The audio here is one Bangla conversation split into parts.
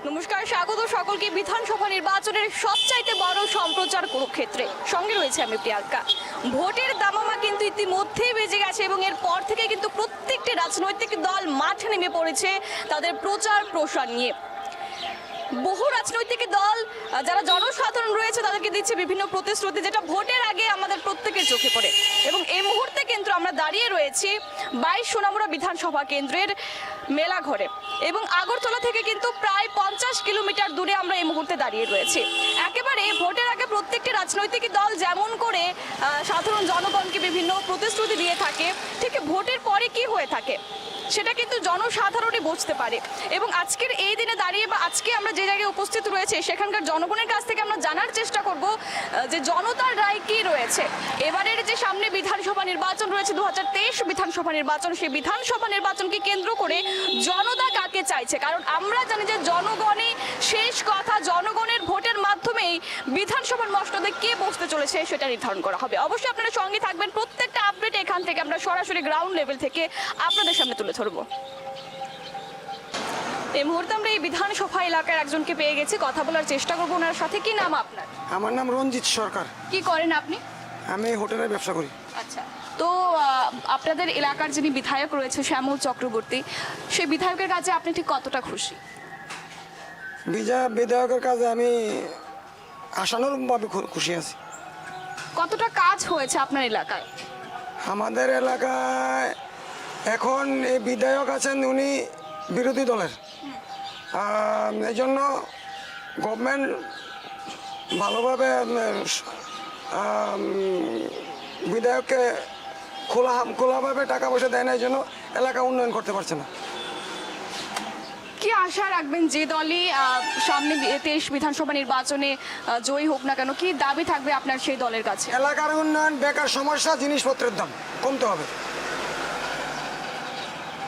নমস্কার, স্বাগত সকলকে বিধানসভা নির্বাচনের সবচাইতে বড় সম্প্রচার কুরুক্ষেত্রে। সঙ্গে রয়েছে আমি প্রিয়াঙ্কা। ভোটের দামামা কিন্তু ইতিমধ্যেই বেজে গেছে এবং এরপর থেকে কিন্তু প্রত্যেকটি রাজনৈতিক দল মাঠে নেমে পড়েছে তাদের প্রচার প্রসার নিয়ে। বহু রাজনৈতিক দল যারা জনসাধারণ রয়েছে তাদেরকে দিচ্ছে বিভিন্ন প্রতিশ্রুতি, যেটা ভোটের আগে আমাদের প্রত্যেকের চোখে পড়ে। এবং এই মুহূর্তে কিন্তু আমরা দাঁড়িয়ে রয়েছি 22 সোনামুড়া বিধানসভা কেন্দ্রের মেলাঘরে এবং আগরতলা থেকে কিন্তু প্রায় 50 কিলোমিটার দূরে আমরা এই মুহূর্তে দাঁড়িয়ে রয়েছি। একেবারে ভোটের আগে প্রত্যেকটি রাজনৈতিক দল যেমন করে সাধারণ জনগণকে বিভিন্ন প্রতিশ্রুতি দিয়ে থাকে, ঠিক ভোটের পরে কি হয়ে থাকে সেটা কিন্তু জনসাধারণই বুঝতে পারে। এবং আজকের এই দিনে দাঁড়িয়ে বা আজকে আমরা যে জায়গায় উপস্থিত রয়েছে সেখানকার জনগণের কাছ থেকে আমরা জানার চেষ্টা করব যে জনতার রায় কি রয়েছে। এবারের যে সামনে বিধানসভা নির্বাচন রয়েছে 2023 বিধানসভা নির্বাচন, সেই বিধানসভা নির্বাচনকে কেন্দ্র করে জনতা কাকে চাইছে, কারণ আমরা জানি যে জনগণই শেষ কথা, জনগণের ভোটের মাধ্যমেই বিধানসভার মসনদে কে বসতে চলেছে সেটা নির্ধারণ করা হবে। অবশ্যই আপনারা সঙ্গে থাকবেন, প্রত্যেকটা আপডেট এখান থেকে আমরা সরাসরি গ্রাউন্ড লেভেল থেকে আপনাদের সামনে তুলে ধরবো। এই মুহূর্তে আমরা এই বিধানসভা এলাকার একজনকে পেয়ে গেছি, কথা বলার চেষ্টা করবো ওনার সাথে। কি নাম আপনার? আমার নাম রঞ্জিত সরকার। কি করেন আপনি? আমি হোটেলের ব্যবসা করি। আচ্ছা, তো আপনাদের এলাকার যিনি বিধায়ক রয়েছে শ্যামল চক্রবর্তী, সেই বিধায়কের কাজে আপনি ঠিক কতটা খুশি? বিধায়কের কাজে আমি আশানুরূপভাবে খুশি আছি। কতটা কাজ হয়েছে আপনার এলাকায়? আমাদের এলাকায় এখন এই বিধায়ক আছেন, উনি বিরোধী দলের, এই জন্য গভর্নমেন্ট ভালোভাবে বিধায়ককে খোলাভাবে টাকা পয়সা দেয় না, এই জন্য এলাকা উন্নয়ন করতে পারছে না। কি আশা রাখবেন যে দলই সামনে 23 বিধানসভা নির্বাচনে জয়ী হোক না কেন, কি দাবি থাকবে আপনার সেই দলের কাছে? এলাকার উন্নয়ন, বেকার সমস্যা, জিনিসপত্রের দাম কমতে হবে।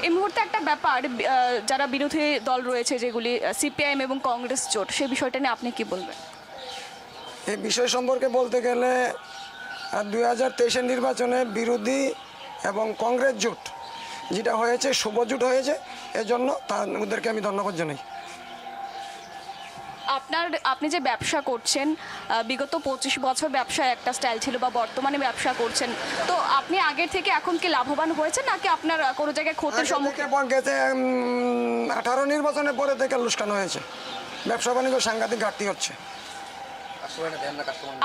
এই মুহূর্তে একটা ব্যাপার, যারা বিরোধী দল রয়েছে যেগুলি সিপিআইএম এবং কংগ্রেস জোট, সেই বিষয়টা নিয়ে আপনি কি বলবেন? এই বিষয় সম্পর্কে বলতে গেলে 2023 নির্বাচনে বিরোধী এবং কংগ্রেস জোট যেটা হয়েছে, শুভ জোট হয়েছে, এজন্য ওদেরকে আমি ধন্যবাদ জানাই। আপনি যে ব্যবসা করছেন, বিগত 25 বছর ব্যবসায় একটা স্টাইল ছিল বা বর্তমানে ব্যবসা করছেন, তো আপনি আগের থেকে এখন কি লাভবান হয়েছেন নাকি আপনার কোনো জায়গায় ক্ষতির সম্মুখীন? 18 নির্বাচনের পরে থেকে লোকসান হয়েছে, ব্যবসা বাণিজ্য সাংঘাতিক ঘাটতি হচ্ছে।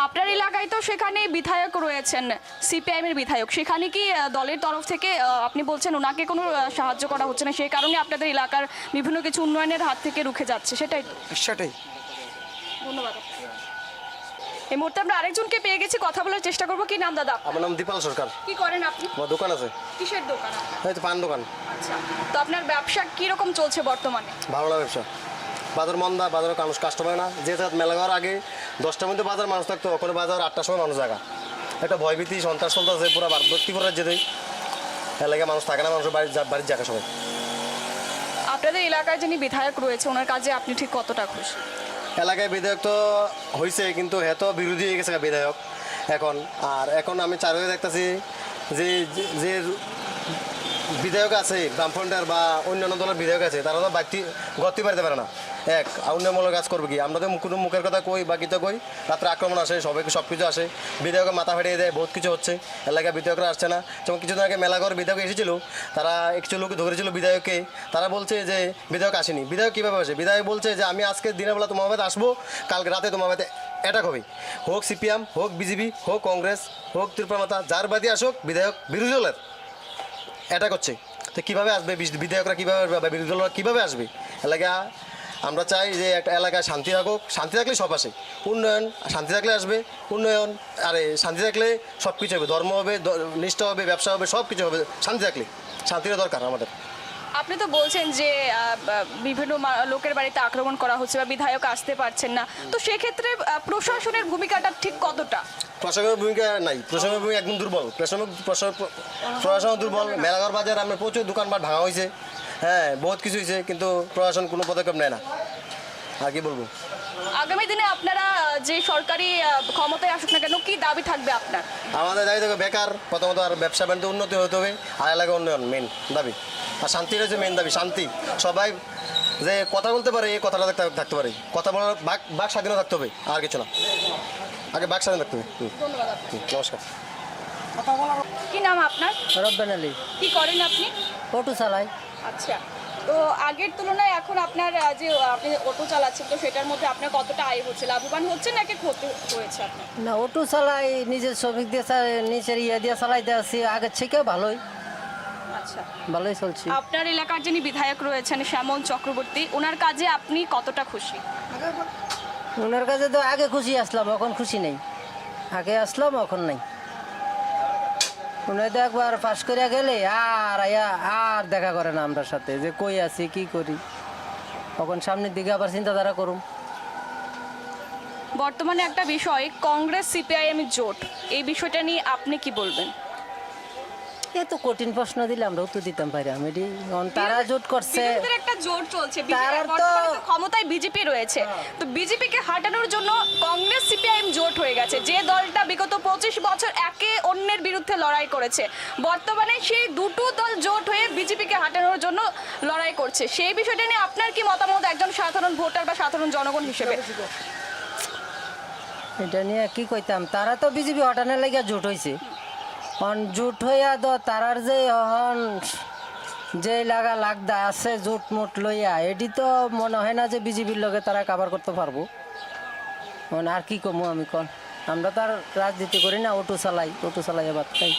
আপনার এলাকায় তো সেখানে বিধায়ক রয়েছেন, সিপিআইএম এর বিধায়ক, সেখানে কি দলের তরফ থেকে আপনি বলছেন ওনাকে কোনো সাহায্য করা হচ্ছে না, সেই কারণে আপনাদের এলাকার বিভিন্ন কিছু উন্নয়নের হাত থেকে রুখে যাচ্ছে? সেটাই ধন্যবাদ। এই মুহূর্তে আমরা আরেকজনকে পেয়ে গেছি, কথা বলার চেষ্টা করবো। কি নাম দাদা? আমার নাম দীপাল সরকার। কি করেন আপনি? আমার দোকান আছে। কিসের দোকান? এই তো পান দোকান। আচ্ছা, তো আপনার ব্যবসা কি রকম চলছে বর্তমানে? ভালো না ব্যবসা, বাজার মন্দা, বাজারে মানুষ কাস্টমার না। যে মেলা ঘর আগে 10টার মধ্যে বাজার মানুষ থাকতো, ওখানে বাজার 8টার সময় মানুষ জায়গা, একটা ভয়ভীতি সন্ত্রাস চলতেছে পুরো ভর্তিপুরের যেতে এলাকায় মানুষ থাকে না, মানুষের বাড়ির জায়গা সবাই। আপনাদের এলাকায় যিনি বিধায়ক রয়েছে ওনার কাজে আপনি ঠিক কতটা খুশি? এলাকায় বিধায়ক তো হয়েছে, কিন্তু এত বিরোধী হয়ে গেছে বিধায়ক এখন। আর এখন আমি চারিদিকে দেখতেছি যে যে বিধায়ক আছে বামফ্রন্টের বা অন্যান্য দলের বিধায়ক আছে, তারা তো বাড়তি গতি পারতে পারে না। উন্নয়নমূলক কাজ করবে কি? আমরা তো কোনো মুখের কথা কই, বাকি তো কই, রাত্রে আক্রমণ আসে, সবাইকে সব কিছু আসে, বিধায়কের মাথা ফাটিয়ে দেয়, বহুত কিছু হচ্ছে। এলাকায় বিধায়করা আসছে না। যেমন কিছুদিন আগে মেলাঘর বিধায়ক এসেছিল, তারা কিছু লোক ধরেছিল বিধায়ককে, তারা বলছে যে বিধায়ক আসেনি। বিধায়ক কীভাবে আসে? বিধায়ক বলছে যে আমি আজকে দিনের বেলা তোমার বাড়িতে আসবো, কালকে রাতে তোমার বাড়িতে অ্যাটাক হবে, হোক সিপিএম, হোক বিজেপি, হোক কংগ্রেস, হোক ত্রিপুরা মাতা, যার বাদী আসুক, বিধায়ক বিরোধী দলের অ্যাটাক হচ্ছে। তো কীভাবে আসবে বিধায়করা? কীভাবে আসবে? বিরোধী দলরা কীভাবে আসবে? এলাকা আমরা চাই যে একটা এলাকায় শান্তি থাকুক, শান্তি থাকলে সব আসে। উন্নয়ন শান্তি থাকলে আসবে, উন্নয়ন আরে শান্তি থাকলে সব কিছু হবে, ধর্ম হবে, নিষ্ঠা হবে, ব্যবসা হবে, সব কিছু হবে শান্তি থাকলে। শান্তিটা দরকার আমাদের। আপনি তো বলছেন যে বিভিন্ন লোকের বাড়িতে আক্রমণ করা হচ্ছে বা বিধায়ক আসতে পারছেন না, তো সেক্ষেত্রে প্রশাসনের ভূমিকাটা ঠিক কতটা? প্রশাসনের ভূমিকা নাই, প্রশাসনের ভূমিকা একদম দুর্বল। প্রশাসন দুর্বল। মেলাঘর বাজার আমরা প্রচুর দোকানপাট ভাঙা হয়েছে, হ্যাঁ বহুত কিছু হয়েছে, কিন্তু প্রশাসন কোনো পদক্ষেপ নেয় না। আর কি বলবো? আগামী দিনে আপনারা যে সরকারি ক্ষমতায় আসুক না কেন, কি দাবি থাকবে আপনার? আমাদের দাবি থাকবে বেকার, প্রথমত আর ব্যবসা বাণিজ্য উন্নতি হতে হবে, আর এলাকা উন্নয়ন মেন দাবি, আর শান্তির হচ্ছে মেন দাবি। শান্তি, সবাই যে কথা বলতে পারে, এই কথাটা থাকতে পারে, কথা বলার বাক স্বাধীনতা থাকতে হবে, আর কিছু না। আগে বাক স্বাধীন থাকতে হবে। ধন্যবাদ আপনাকে। নমস্কার। কি নাম আপনার? রব্বান আলী। কি করেন আপনি? অটো চালাই। আচ্ছা, তো আগের তুলনায় এখন আপনার যে আপনি অটো চালাচ্ছেন, তো সেটার মধ্যে আপনার কতটা আয় হচ্ছে, লাভবান হচ্ছে নাকি ক্ষতি হয়েছে আপনার? না, অটো চালাই, নিজের শ্রমিক দিয়ে নিজের ইয়ে দিয়ে চালাইতে আছি, আগের থেকে ভালোই আচ্ছা, ভালোই চলছি। আপনার এলাকার যিনি বিধায়ক রয়েছেন শ্যামল চক্রবর্তী, ওনার কাজে আপনি কতটা খুশি? ওনার কাছে তো আগে খুশি আসলাম, এখন খুশি নেই। আগে আসলাম, এখন নাই। উনি তো একবার পাস করে গেলে আর দেখা করে না আমরা সাথে, যে কই আছি কি করি। এখন সামনের দিকে আবার চিন্তাধারা করুম। বর্তমানে একটা বিষয়, কংগ্রেস সিপিআইএম জোট, এই বিষয়টা নিয়ে আপনি কি বলবেন? এত কঠিন প্রশ্ন দিলে আমরা উত্তর দিতাম পারি। আমি তারা জোট করছে, বিরোধীদের একটা জোট চলছে, তারা তো- বর্তমানে তো ক্ষমতায় বিজেপি রয়েছে, তো বিজেপিকে হাঁটানোর জন্য কংগ্রেস সিপিআইএম জোট হয়ে গেছে। যে দলটা বিগত 25 বছর একে অন্যের বিরুদ্ধে লড়াই করেছে, বর্তমানে সেই দুটো দল জোট হয়ে বিজেপিকে হাঁটানোর জন্য লড়াই করছে। সেই বিষয়টা নিয়ে আপনার কি মতামত একজন সাধারণ ভোটার বা সাধারণ জনগণ হিসেবে? এটা নিয়ে কি কইতাম, তারা তো বিজেপি হটানোর লাগিয়া জোট হয়েছে। জোট হইয়া তো তারার যে যে লাগদা আছে জোট মোট লইয়া, এটি তো মনে হয় না যে বিজেপির লগে তারা কাভার করতে পারবো। আর কি কমু আমি কন, আমরা তো আর রাজনীতি করি না, অটো চালাই বাদ খাই।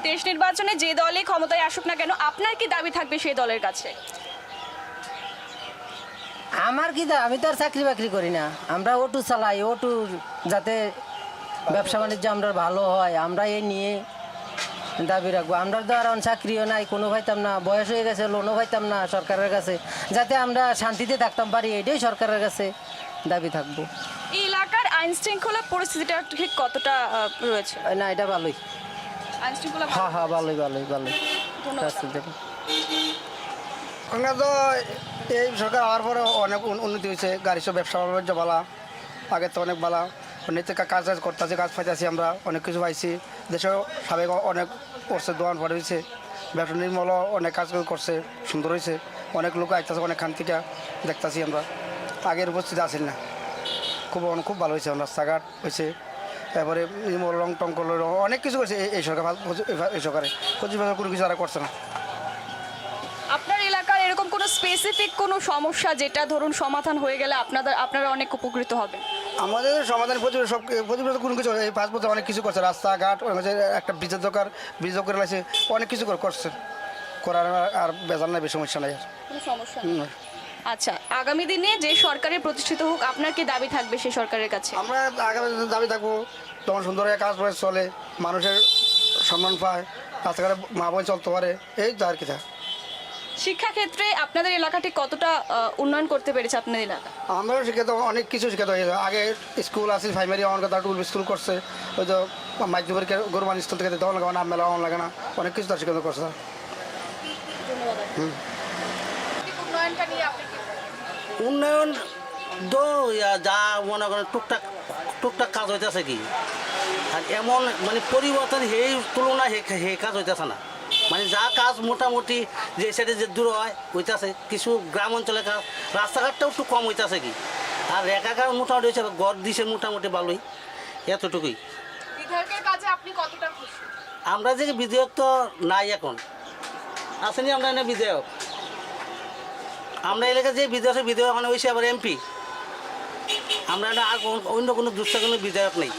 দেশ নির্বাচনে যে দলই ক্ষমতায় আসুক না কেন, আপনার কি দাবি থাকবে সেই দলের কাছে? আমার কি আমি তো আর চাকরি বাকরি করি না, আমরা অটো চালাই। অটো যাতে ব্যবসা বাণিজ্য আমরা ভালো হয়, আমরা এই নিয়ে দাবি রাখবো। আমরা তো আর চাকরিও নাই, কোনো পাইতাম না, বয়স হয়ে গেছে, লোনও পাইতাম না সরকারের কাছে, যাতে আমরা শান্তিতে থাকতাম পারি, এটাই সরকারের কাছে দাবি থাকবো। এই এলাকার আইন শৃঙ্খলা পরিস্থিতিটা ঠিক কতটা রয়েছে? না, এটা ভালোই। আইন শৃঙ্খলা হ্যাঁ, ভালোই। ধন্যবাদ। আমরা তো এই সরকার হওয়ার পরে অনেক উন্নতি হয়েছে, গাড়ি সব ব্যবসা বাণিজ্য ভালো, আগে তো অনেক ভালো। অনেক কাজ করতেছি, কাজ পাইতেছি, আমরা অনেক কিছু পাইছি। দেশেও সাবেক অনেক করছে, দোকান পাট হয়েছে, ব্যবসা নির্মল অনেক কাজ করছে, সুন্দর হয়েছে। অনেক লোক আইতেছে অনেক খান থেকে, দেখতেছি আমরা আগের উপস্থিতি আসেন না, খুব ভালো হয়েছে। রাস্তাঘাট হয়েছে, তারপরে নির্মল রং টং করলো, অনেক কিছু করছে এই সরকার। এই সরকারে 25 বছর কোনো কিছু আর করছে না। আপনার এলাকার এরকম কোনো স্পেসিফিক কোনো সমস্যা যেটা ধরুন সমাধান হয়ে গেলে আপনারা অনেক উপকৃত হবেন? আমাদের সমাধান প্রতি বছর কোনো কিছু, এই 5 বছর অনেক কিছু করছে। রাস্তাঘাট, একটা ব্রিজের দরকার, ব্রিজ করে লাগছে, অনেক কিছু করছে, করার আর বেজার নাই, বেশি সমস্যা নাই আর। কোনো সমস্যা নেই। আচ্ছা, আগামী দিনে যে সরকারের প্রতিষ্ঠিত হোক, আপনার কি দাবি থাকবে সেই সরকারের কাছে? আমরা আগামী দাবি থাকবো, তখন সুন্দর হয়ে কাজ করে চলে, মানুষের সম্মান পায়, রাস্তাঘাটে মা বোন চলতে পারে, এই তো আর কি। শিক্ষাক্ষেত্রে আপনাদের এলাকাটি কতটা উন্নয়ন করতে পেরেছে আপনাদের এলাকা? আমরাও শিক্ষিত, অনেক কিছু শিক্ষিত হয়েছে। আগে স্কুল আছে, প্রাইমারি অনেক টুল স্কুল করছে, ওই তো মাধ্যমিক গরুমান স্কুল থেকে তখন লাগে না, মেলা লাগে না, অনেক কিছু তার শিক্ষিত করছে। উন্নয়ন তো যা মনে করেন টুকটাক কাজ হইতেছে কি, আর এমন মানে পরিবর্তন সেই তুলনায় সেই কাজ হইতেছে না। মানে যা কাজ মোটামুটি যে সাইডে যে দূর হয় হইতেছে, কিছু গ্রাম অঞ্চলের কাজ, রাস্তাঘাটটাও একটু কম হইতেছে কি, আর একাকার মোটামুটি হয়েছে, গড় দিছে মোটামুটি ভালোই, এতটুকুই। বিধায়কের কাজে আপনি কতটা খুশি? আমরা যে বিধায়ক তো নাই এখন, আসেনি আমরা এনে বিধায়ক, আমরা এলাকায় যে বিধায়ক মানে হয়েছে আবার এমপি। আমরা আর অন্য কোনো দুঃস্থ কোনো বিধায়ক নেই।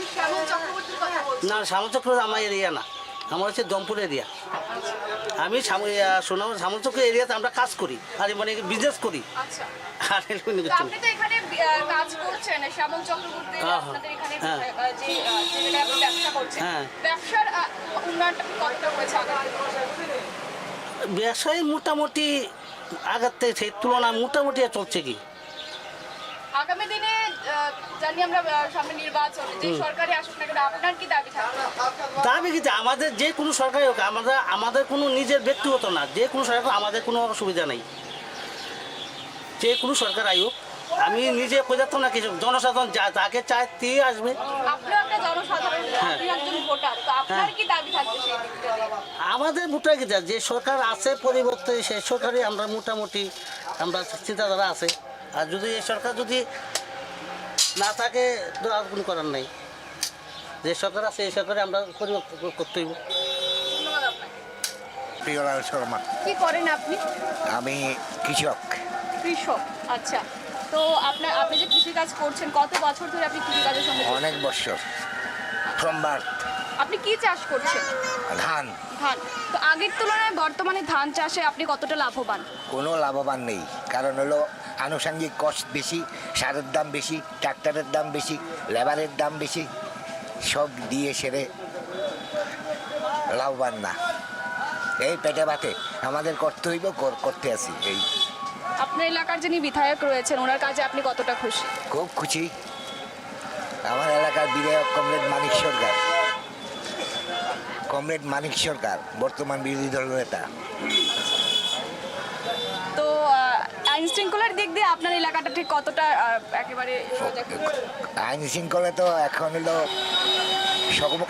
না, শ্যামলচক্র আমার এরিয়া না, আমার হচ্ছে দমপুর এরিয়া। আমি সোনামুড়া শ্যামলচক্র এরিয়াতে আমরা কাজ করি, আর মানে বিজনেস করি। আর আপনি তো এখানে কাজ করছেন, শ্যামল চক্রবর্তী আপনাদের এখানে যে ব্যবসা করছেন, ব্যবসার উন্নয়নটা কতটা হয়েছে? ব্যবসায় মোটামুটি আগের থেকে সেই তুলনায় মোটামুটি চলছে কি। আগামী দিনে জানি আমরা সামনে নির্বাচন, যে সরকারি আসুক না কেন, আপনার কি দাবি থাকবে? দাবি কি, আমাদের যে কোনো সরকারি হোক, আমাদের কোনো নিজের ব্যক্তিগত না, যে কোনো সরকার আমাদের কোনো অসুবিধা নেই, যে কোনো সরকার আয়োগ। আমি নিজে পর্যাপ্ত না কিছু, জনসাধারণ যাকে চায় তিনি আসবে। আপনি একটা জনসাধারণ, আপনি একজন ভোটার, তো আপনার কি দাবি থাকবে সেই দিকটা? আমাদের ভোটার কি যে সরকার আছে পরিবর্তে, সেই সরকারই আমরা মোটামুটি আমরা চিন্তাধারা আছে। আর যদি এই সরকার যদি না থাকে তো আর কোনো করার নেই। যে সরকার আছে এই সরকারে আমরা পরিবর্তন করতে হইব। ধন্যবাদ আপনাকে। প্রিয়লাল শর্মা। কি করেন আপনি? আমি কৃষক। কৃষক, আচ্ছা। তো আপনি যে কৃষিকাজ করছেন, কত বছর ধরে আপনি কৃষিকাজের সঙ্গে যুক্ত? অনেক বছর, ফ্রম বার্থ। আপনি কি চাষ করছেন? ধান। ধান। তো আগের তুলনায় বর্তমানে ধান চাষে আপনি কতটা লাভবান? কোনো লাভবান নেই, কারণ হলো আনুষঙ্গিক কষ্ট বেশি, সারের দাম বেশি, ট্রাক্টরের দাম বেশি, লেবারের দাম বেশি, সব দিয়ে সেরে লাভবান না। এই পেটে ভাতে আমাদের করতে হইব, করতে আসি। এই আপনার এলাকার যিনি বিধায়ক রয়েছেন ওনার কাজে আপনি কতটা খুশি? খুব খুশি। আমার এলাকার বিধায়ক কমরেড মানিক সরকার, বর্তমান বিরোধী দল নেতা। তো আইন শৃঙ্খলার দিক দিয়ে আপনার এলাকাটা ঠিক কতটা একেবারে সজাগ? আইন শৃঙ্খলা তো এখন হলো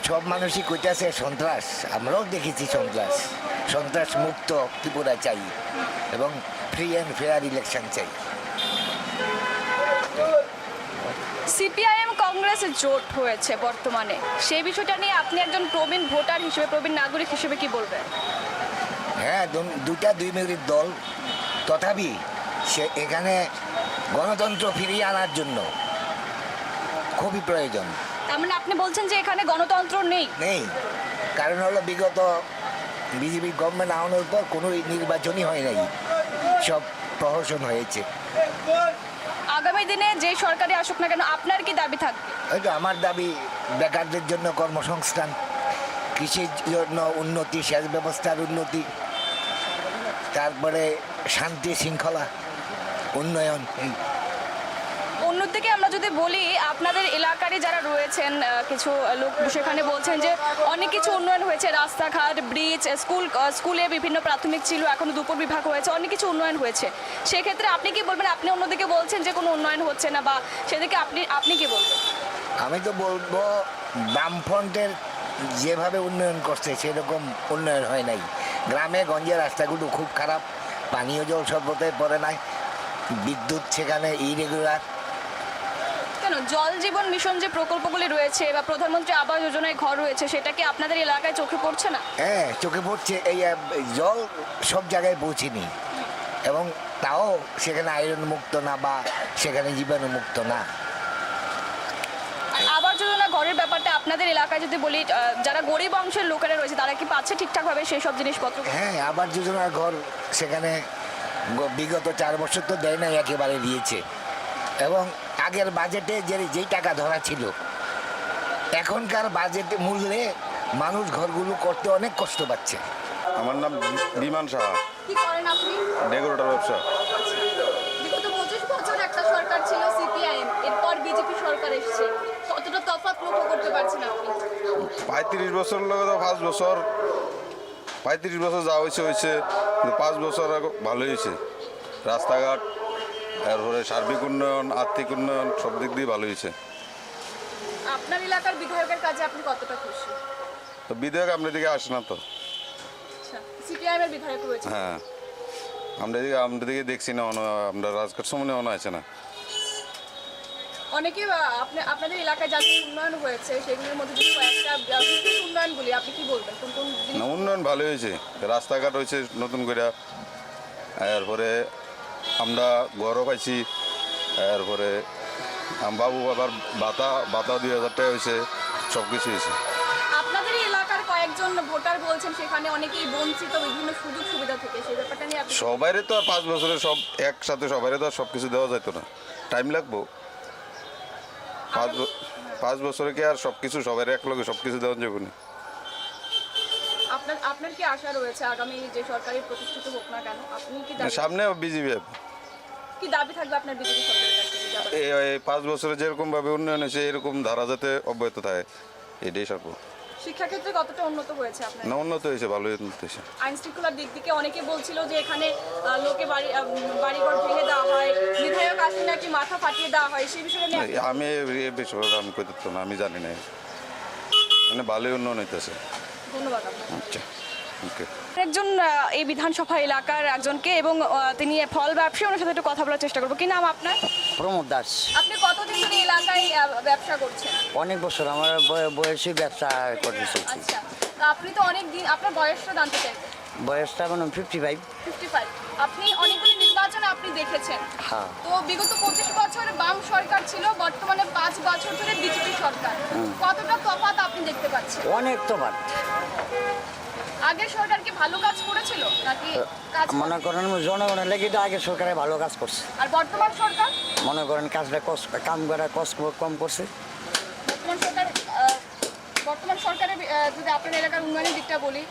সব মানুষই কইতেছে সন্ত্রাস। আমরাও দেখেছি সন্ত্রাস মুক্ত ত্রিপুরা চাই এবং ফ্রি অ্যান্ড ফেয়ার ইলেকশন চাই। সিপিআইএম কংগ্রেস জোট হয়েছে বর্তমানে, সেই বিষয়টা নিয়ে আপনি একজন প্রবীণ ভোটার হিসেবে, প্রবীণ নাগরিক হিসেবে কি বলবেন? হ্যাঁ, দুই মেরুর দল, তথাপি সে এখানে গণতন্ত্র ফিরিয়ে আনার জন্য খুবই প্রয়োজন। তার মানে আপনি বলছেন যে এখানে গণতন্ত্র নেই? কারণ হলো বিগত বিজেপি গভর্নমেন্ট আনার পর কোনো নির্বাচনই হয় নাই, সব প্রহসন হয়েছে। আগামী দিনে যে সরকারে আসুক না কেন আপনার কি দাবি থাকবে? ওই তো আমার দাবি, বেকারদের জন্য কর্মসংস্থান, কৃষির জন্য উন্নতি, সেচ ব্যবস্থার উন্নতি, তারপরে শান্তি শৃঙ্খলা, উন্নয়ন। অন্যদিকে আমরা যদি বলি আপনাদের এলাকারই যারা রয়েছেন কিছু লোক সেখানে বলছেন যে অনেক কিছু উন্নয়ন হয়েছে, রাস্তাঘাট, ব্রিজ, স্কুলে বিভিন্ন প্রাথমিক ছিল, এখনো দুপুর বিভাগ হয়েছে, অনেক কিছু উন্নয়ন হয়েছে। সেক্ষেত্রে আপনি কি বলবেন? আপনি অন্যদিকে বলছেন যে কোনো উন্নয়ন হচ্ছে না, বা সেদিকে আপনি কি বলবেন? আমি তো বলবো বামফ্রন্টের যেভাবে উন্নয়ন করছে সেরকম উন্নয়ন হয় নাই। গ্রামে গঞ্জে রাস্তাগুলো খুব খারাপ, পানীয় জল সর্বদাই পড়ে নাই, বিদ্যুৎ সেখানে ইরেগুলার। কেন জল জীবন মিশন যে প্রকল্পগুলি রয়েছে বা প্রধানমন্ত্রী আবাস যোজনায় ঘর রয়েছে, সেটা কি আপনাদের এলাকায় চোখে পড়ছে না? হ্যাঁ, চোখে পড়ছে। এই জল সব জায়গায় পৌঁছেনি, এবং তাও সেখানে আয়রন মুক্ত না বা সেখানে জীবাণু মুক্ত না। আর আবাস যোজনা ঘরের ব্যাপারটা আপনাদের এলাকায় যদি বলি, যারা গরিব অংশের লোকেরা রয়েছে তারা কি পাচ্ছে ঠিকঠাকভাবে সেই সব জিনিসপত্র? হ্যাঁ, আবাস যোজনার ঘর সেখানে বিগত 4 বছর তো দেয় নাই, একেবারে দিয়েছে। এবং আগের বাজেটে যেই টাকা ধরা ছিল, এখনকার বাজেটে মূল্যে মানুষ ঘরগুলো করতে অনেক কষ্ট পাচ্ছে। আমার নাম বিমান সাহা। কি করেন আপনি? ডেকোরেটর ব্যবসা। বিগত 25 বছর একটা সরকার ছিল সিপিআইএম, এরপর বিজেপি সরকার এসেছে, কতটা তফাৎ লক্ষ্য করতে পারছেন আপনি? 35 বছর লগে তো 5 বছর, 35 বছর যা হয়েছে কিন্তু 5 বছর ভালো হয়েছে। রাস্তাঘাট, তারপরে সার্বিক উন্নয়ন, আর্থিক উন্নয়ন, সব দিক দিয়ে ভালো হয়েছে। আপনার এলাকার বিধায়কের কাজে আপনি কতটা খুশি? তো বিধায়ক আমাদের দিকে আসে না তো। আচ্ছা, সিপিআইএম এর বিধায়ক রয়েছে। হ্যাঁ, আমাদের দিকে দেখছি না, আমরা রাজঘাট সময় মনে আছে না। অনেকে আপনাদের এলাকায় যা উন্নয়ন হয়েছে সেগুলোর মধ্যে যদি কয়েকটা বিশেষ উন্নয়নগুলি আপনি কি বলবেন? কোন কোন না, উন্নয়ন ভালো হয়েছে, রাস্তাঘাট হয়েছে নতুন করে, এরপরে আমরা ঘরও পাইছি, এরপরে বাবু বাবার ভাতা 2000 টাকা হয়েছে, সব কিছু হয়েছে। আপনাদের এলাকার কয়েকজন ভোটার বলছেন সেখানে অনেকেই বঞ্চিত বিভিন্ন সুযোগ সুবিধা থেকে, সেই ব্যাপারটা নিয়ে আপনি? সবাইরে তো আর 5 বছরে সব একসাথে সবাইরে তো আর সব কিছু দেওয়া যেত না, টাইম লাগবো। 5 বছরে কি আর সব কিছু সবাই একলগে সব কিছু দেওয়া যাবে না? আপনার কি আশা রয়েছে আগামী যে সরকারি প্রতিষ্ঠিত হোক না কেন, আপনি কি সামনে বিজেপি কি দাবি থাকবে আপনার বিজেপি সরকারের কাছে? এই 5 বছরে যেরকম ভাবে উন্নয়ন হয়েছে এরকম ধারা যাতে অব্যাহত থাকে, এটাই সার্ব। শিক্ষাক্ষেত্রে কতটা উন্নত হয়েছে আপনার? না, উন্নত হয়েছে, ভালো উন্নত হয়েছে। আইন শৃঙ্খলার দিক থেকে অনেকে বলছিল যে এখানে লোকে বাড়িঘর ভেঙে দেওয়া হয়, বিধায়ক আসলে নাকি মাথা ফাটিয়ে দেওয়া হয়, সেই বিষয়ে আমি এই বিষয়ে আমি কই দিত না, আমি জানি না, মানে ভালোই উন্নয়ন হইতেছে। ধন্যবাদ আপনাকে। আচ্ছা। ওকে। একজন এই বিধানসভা এলাকার একজনকে এবং তিনি ফল ব্যবসায়ী, ওনার সাথে একটু কথা বলার চেষ্টা করবো। কি নাম আপনার? প্রমোদ দাস। আপনি কতদিন ধরে এই এলাকায় ব্যবসা করছেন? অনেক বছর আমার বয়সী ব্যবসা করতে চলছে। আচ্ছা, তো আপনি তো অনেক দিন, আপনার বয়সটা জানতে চাই। বয়সটা এখন 55। 55। আপনি অনেকগুলি নির্বাচনে আপনি দেখেছেন। হ্যাঁ। তো বিগত 25 বছর বাম সরকার ছিল, বর্তমানে 5 বছর ধরে বিজেপি সরকার। কতটা তফাৎ আপনি দেখতে পাচ্ছেন? অনেক তো বাদ। আগের সরকার কি ভালো কাজ করেছিল নাকি কাজ মনে করেন জনগণের লেগে তো আগে সরকারে ভালো কাজ করছে। আর বর্তমান সরকার? মনে করেন কাজটা কাম করা কষ্ট কম করছে। বর্তমান সরকারের যদি আপনার এলাকার উন্নয়নের দিকটা বলি,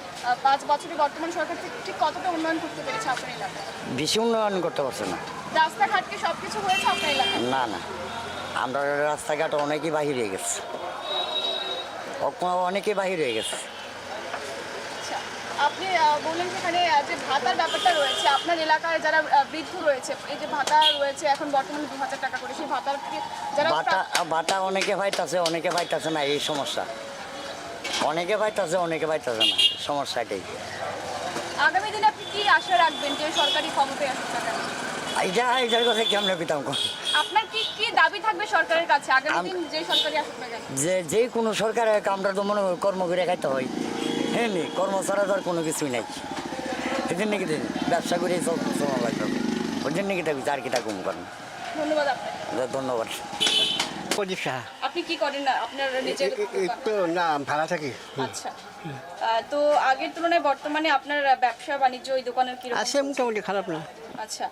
5 বছরে বর্তমান সরকার ঠিক কতটা উন্নয়ন করতে পেরেছে আপনার এলাকায়? বেশি উন্নয়ন করতে পারছে না। রাস্তাঘাট কি সবকিছু হয়েছে আপনার এলাকায়? না না, আমরা রাস্তাঘাট অনেকেই বাহির হয়ে গেছে, অনেকে বাহির হয়ে গেছে। আচ্ছা, আপনি বললেন সেখানে যে ভাতার ব্যাপারটা রয়েছে আপনার এলাকায়, যারা বৃদ্ধ রয়েছে, এই যে ভাতা রয়েছে এখন বর্তমানে 2000 টাকা করে, সেই ভাতার যারা বাটা অনেকে পাইতেছে, অনেকে পাইতেছে না, এই সমস্যা। অনেকে পাইতেছে, অনেকে পাইতেছে না, সমস্যা এটাই। আগামী দিনে আপনি কি আশা রাখবেন যে সরকারি ক্ষমতায় আসুক না কেন? এইটার কথা কেমন পিতাম আপনার কি কি দাবি থাকবে সরকারের কাছে আগামী দিন যে সরকারি আসুক না কেন? যে কোনো সরকারের কামটা তো মনে কর্ম করে খাইতে হয়। হ্যাঁ নি, কর্ম ছাড়া তো আর কোনো কিছুই নাই। এই জন্য কি ব্যবসা করে চলা লাগবে, ওই জন্য কি থাকবে, আর কিটা কম করেন। ধন্যবাদ আপনাকে। ধন্যবাদ। আপনি কি করেন না আপনার নিজের দোকান? না ভাড়া থাকি। আচ্ছা, তো আগের তুলনায় বর্তমানে আপনার ব্যবসা বাণিজ্য ওই দোকানের কি আছে মোটামুটি, খারাপ না। আচ্ছা,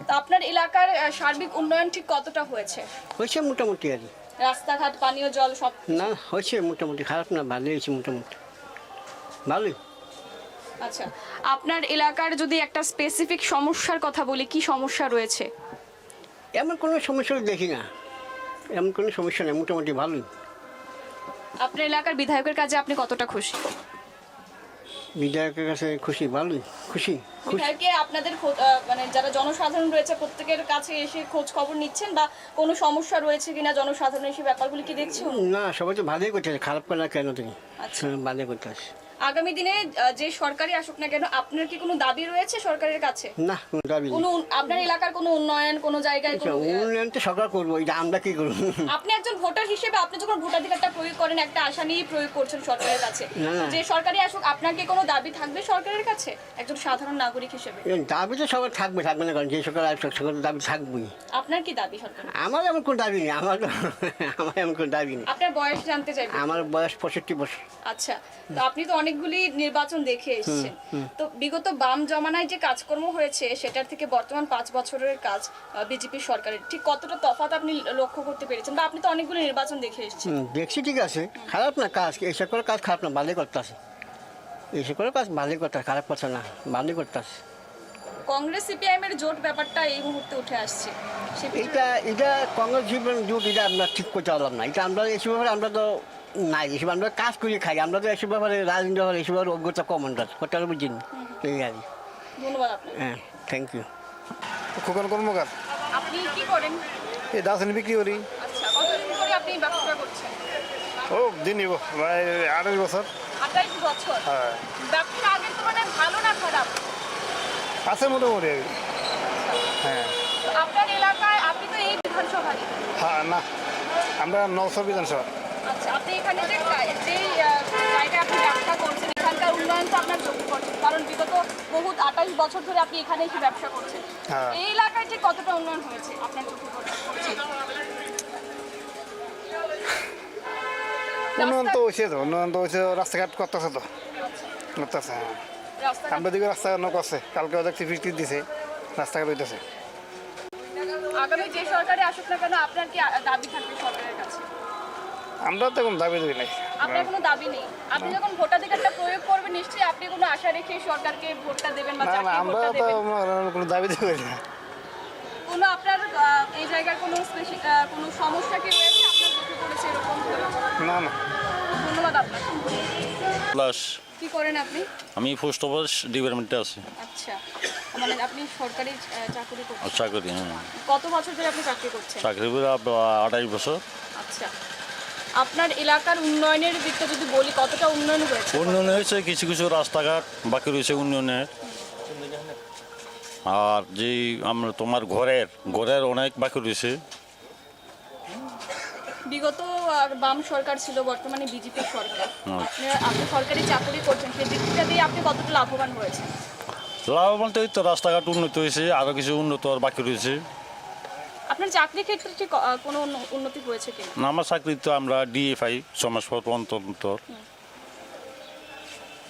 তো আপনার এলাকার সার্বিক উন্নয়ন ঠিক কতটা হয়েছে? হয়েছে মোটামুটি আর রাস্তাঘাট, পানীয় জল সব? না, হয়েছে মোটামুটি, খারাপ না, ভালোই হয়েছে মোটামুটি, ভালোই। আচ্ছা, আপনার এলাকার যদি একটা স্পেসিফিক সমস্যার কথা বলি, কি সমস্যা রয়েছে? এমন কোনো সমস্যা দেখি না, এমন কোনো সমস্যা নেই, মোটামুটি ভালোই। আপনার এলাকার বিধায়কের কাজে আপনি কতটা খুশি? বিধায়কের কাছে খুশি, ভালোই খুশি। বিধায়কে আপনাদের মানে যারা জনসাধারণ রয়েছে প্রত্যেকের কাছে এসে খোঁজ খবর নিচ্ছেন, বা কোনো সমস্যা রয়েছে কিনা জনসাধারণের সেই ব্যাপারগুলি কি দেখছেন? না, সবাই তো ভালোই করতেছে, খারাপ করে না কেন তুমি? আচ্ছা, ভালোই করতেছে। আগামী দিনে যে সরকারি আসুক না কেন, আপনার কি কোনো দাবি রয়েছে সরকারের কাছে? না, কোনো দাবি নেই। কোনো আপনার এলাকার কোনো উন্নয়ন, কোনো জায়গায় কোনো উন্নয়ন তো সরকার করবো, এটা আমরা কি করবো? আপনি একজন ভোটার হিসেবে আপনি যখন ভোটাধিকারটা প্রয়োগ করেন, একটা আশা নিয়েই প্রয়োগ করছেন সরকারের কাছে, না। যে সরকারি আসুক, আপনার কি কোনো দাবি থাকবে সরকারের কাছে একজন সাধারণ নাগরিক হিসেবে? দাবি তো সবার থাকবে, থাকবে না কারণ যে সরকার আসবে সরকার দাবি থাকবেই। আপনার কি দাবি সরকার? আমার এমন কোনো দাবি নেই, আমার এমন কোনো দাবি নেই। আপনার বয়স জানতে চাইবো? আমার বয়স 65 বছর। আচ্ছা, তো আপনি তো অনেকগুলি নির্বাচন দেখে এসেছেন, তো বিগত বাম জমানায় যে কাজকর্ম হয়েছে সেটার থেকে বর্তমান 5 বছরের কাজ বিজেপি সরকারের ঠিক কতটা তফাৎ আপনি লক্ষ্য করতে পেরেছেন, বা আপনি তো অনেকগুলি নির্বাচন দেখে এসেছেন? দেখছি, ঠিক আছে, খারাপ না কাজ, এই সরকারের কাজ খারাপ না, ভালোই করতেছে, এই সরকারের কাজ ভালোই করতে, খারাপ কথা না, ভালোই করতেছে। কংগ্রেস সিপিআইএম এর জোট ব্যাপারটা এই মুহূর্তে উঠে আসছে, এটা কংগ্রেস জীবন জোট, এটা আমরা ঠিক করতে পারলাম না। এটা আমরা এসব ব্যাপারে আমরা তো নাই, এসব আমরা কাজ করে খাই, আমরা তো এসব ব্যাপারে রাজনীতি ব্যাপারে এসব ব্যাপারে অজ্ঞতা কম, আমরা করতে পারবো বুঝিনি, এই আর কি। ধন্যবাদ আপনাকে। হ্যাঁ, থ্যাংক ইউ। খোকন কর্মকার, আপনি কি করেন? এই দাসনি বিক্রি করি। আচ্ছা, কতদিন ধরে আপনি ব্যবসা করছেন? ও দিন নিব প্রায় 28 বছর। 28 বছর? হ্যাঁ। ব্যবসা আগের তুলনায় ভালো না খারাপ? আছে মোটামুটি। হ্যাঁ। তো আপনার এলাকায় আপনি তো এই বিধানসভায়? হ্যাঁ, না, আমরা 900 বিধানসভা। আচ্ছা, আপনি এখানে যে জায়গায় আপনি ব্যবসা করছেন, এখানকার উন্নয়ন তো আপনার চোখে পড়ছে, কারণ বিগত 28 বছর ধরে আপনি এখানে এসে ব্যবসা করছেন। হ্যাঁ। এই এলাকায় ঠিক কতটা উন্নয়ন হয়েছে আপনার চোখে পড়ছে? উন্নয়ন তো হয়েছে, রাস্তাঘাট করতেছে তো, করতেছে। হ্যাঁ, আমরা দিকে রাস্তাঘাট করছে, কালকে দেখছি 50 দিছে, রাস্তাঘাট হইতেছে। আগামী যে সরকারে আসুক না কেন, আপনার কি দাবি থাকবে সরকারের কাছে? আমরা তো কোনো দাবি নাই। আপনার কোনো দাবি নেই? আপনি যখন ভোটাধিকারটা প্রয়োগ করবেন, নিশ্চয়ই আপনি কোনো আশা রেখে সরকারকে ভোটটা দেবেন বা না, যাকে আমরা ভোটটা তো দেবেন? কোনো দাবি দেবই না। কোনো আপনার এই জায়গার কোনো কোনো সমস্যা কি রয়েছে আপনার চোখে পড়েছে এরকম? না, না। ধন্যবাদ আপনাকে। প্লাস কি করেন আপনি? আমি পোস্ট অফিস ডিপার্টমেন্টে আছি। আচ্ছা, মানে আপনি সরকারি চাকরি করছেন? চাকরি, হ্যাঁ। কত বছর ধরে আপনি চাকরি করছেন? চাকরি করে 28 বছর। আচ্ছা, আপনার এলাকার উন্নয়নের দিকটা যদি বলি, কতটা উন্নয়ন হয়েছে? উন্নয়ন হয়েছে, কিছু কিছু রাস্তাঘাট বাকি রয়েছে উন্নয়নের। আর যে আমরা তোমার ঘরের অনেক বাকি রয়েছে। বিগত বাম সরকার ছিল, বর্তমানে বিজেপি সরকার। আপনি সরকারি চাকরি করছেন, সেই দিকটা দিয়ে আপনি কতটা লাভবান হয়েছেন? লাভবান তো এই তো রাস্তাঘাট উন্নত হয়েছে, আরও কিছু উন্নত আর বাকি রয়েছে। আপনার চাকরি ক্ষেত্রে ঠিক কোনো উন্নতি হয়েছে কিনা? না, আমার চাকরি তো আমরা ডিএ পাই 6 মাস পর অন্তর।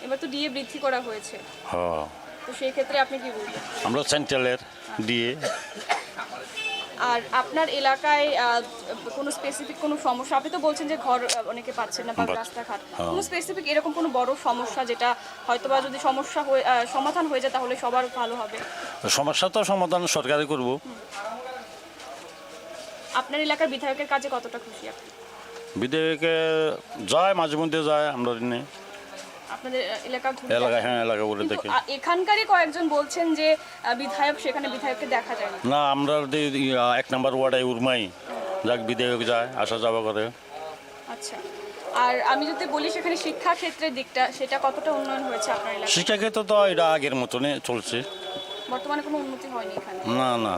এবার তো ডিএ বৃদ্ধি করা হয়েছে, হ্যাঁ, তো সেই ক্ষেত্রে আপনি কি বলবেন? আমরা সেন্ট্রালের ডিএ। আর আপনার এলাকায় কোনো স্পেসিফিক কোনো সমস্যা, আপনি তো বলছেন যে ঘর অনেকে পাচ্ছেন না বা রাস্তাঘাট, কোনো স্পেসিফিক এরকম কোনো বড় সমস্যা যেটা হয়তো বা যদি সমস্যা হয়ে সমাধান হয়ে যায় তাহলে সবার ভালো হবে? সমস্যা তো সমাধান সরকারই করব। আপনার এলাকার বিধায়কের কাজে কতটা খুশি আপনি? বিধায়কে যায়, মাঝে মধ্যে যায় আমরা নিয়ে আপনাদের এলাকা এলাকায়। হ্যাঁ, এলাকা বলে দেখে। এখানকারই কয়েকজন বলছেন যে বিধায়ক, সেখানে বিধায়ককে দেখা যায় না। না, আমরা 1 নম্বর ওয়ার্ডে উর্মাই যাক বিধায়ক যায়, আসা যাওয়া করে। আচ্ছা, আর আমি যদি বলি সেখানে শিক্ষা ক্ষেত্রের দিকটা, সেটা কতটা উন্নয়ন হয়েছে আপনার এলাকায়? শিক্ষাক্ষেত্রে তো এটা আগের মতনই চলছে। বর্তমানে কোনো উন্নতি হয়নি এখানে? না।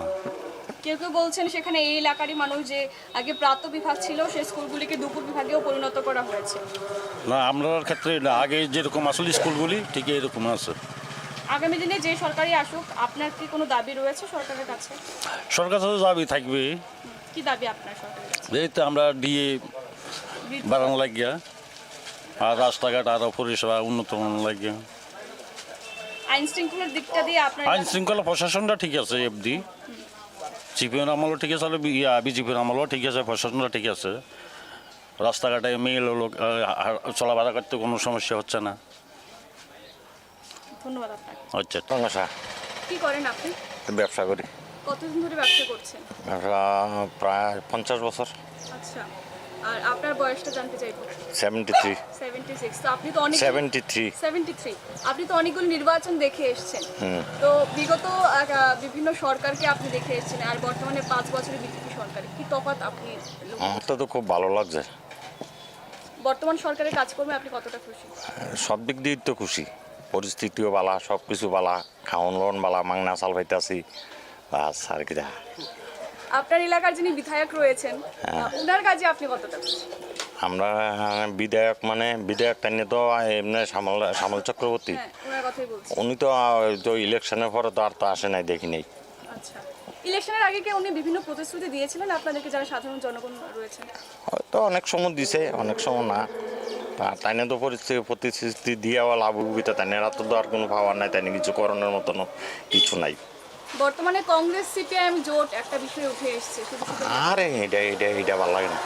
কেউ কেউ বলছেন সেখানে এই এলাকারই মানুষ যে আগে প্রাত বিভাগ ছিল, সেই স্কুলগুলিকে দুপুর বিভাগেও পরিণত করা হয়েছে। না, আমরা ক্ষেত্রে না, আগে যেরকম আসলে স্কুলগুলি ঠিক এরকম আছে। আগামী দিনে যে সরকারই আসুক, আপনার কি কোনো দাবি রয়েছে সরকারের কাছে? সরকার তো দাবি থাকবে। কি দাবি আপনার সরকারের কাছে? এই তো আমরা ডিএ বাড়ানো লাগিয়া, আর রাস্তাঘাট আরও পরিষেবা উন্নত লাগিয়া। আইন শৃঙ্খলার দিকটা দিয়ে আপনার আইন শৃঙ্খলা প্রশাসনটা ঠিক আছে, এফডি সিপিএর আমলও ঠিক আছে, বিজেপির আমলও ঠিক আছে, প্রশাসনটা ঠিক আছে। রাস্তাঘাটে মেয়ে লোক চলাফেরা করতে কোনো সমস্যা হচ্ছে না। ধন্যবাদ আপনাকে। আচ্ছা, কি করেন আপনি? ব্যবসা করি। কতদিন ধরে ব্যবসা করছেন? প্রায় 50 বছর। আচ্ছা, আর আপনার বয়সটা জানতে চাইবো। 73। 76। তো আপনি তো অনেক 73। আপনি তো অনেকগুলো নির্বাচন দেখে এসেছেন। তো বিগত বিভিন্ন সরকারকে আপনি দেখে এসেছেন, আর বর্তমানে 5 বছরের বিজেপি সরকার, কি তফাৎ আপনি? আমার তো খুব ভালো লাগছে। বর্তমান সরকারের কাজকর্মে আপনি কতটা খুশি? সব দিক দিয়ে তো খুশি, পরিস্থিতিও বালা, সব কিছু বালা, খাওয়ান লোন বালা, মাংনা চাল পাইতাছি, বাস আর কি। আপনার এলাকার যিনি বিধায়ক রয়েছেন, ওনার কাজে আপনি কতটা খুশি? আমরা বিধায়ক টাইনে তো এমনি শ্যামল চক্রবর্তী, ওনার কথাই বলছি। উনি তো ইলেকশনের পরে তো আর তো আসে নাই, দেখি নাই। আচ্ছা, ইলেকশনের আগে কি উনি বিভিন্ন প্রতিশ্রুতি দিয়েছিলেন আপনাদেরকে, যারা সাধারণ জনগণ রয়েছেন? হয়তো অনেক সময় দিছে, অনেক সময় না। তাইনে তো প্রতিশ্রুতি দিয়ে লাভ উবিতা, তাইনেরা তো আর কোনো পাওয়ার নাই, তাইনে কিছু করণের মতন কিছু নাই। বর্তমানে কংগ্রেস সিপিআইএম জোট একটা বিষয় উঠে এসেছে, আরে এটা ভালো লাগে না।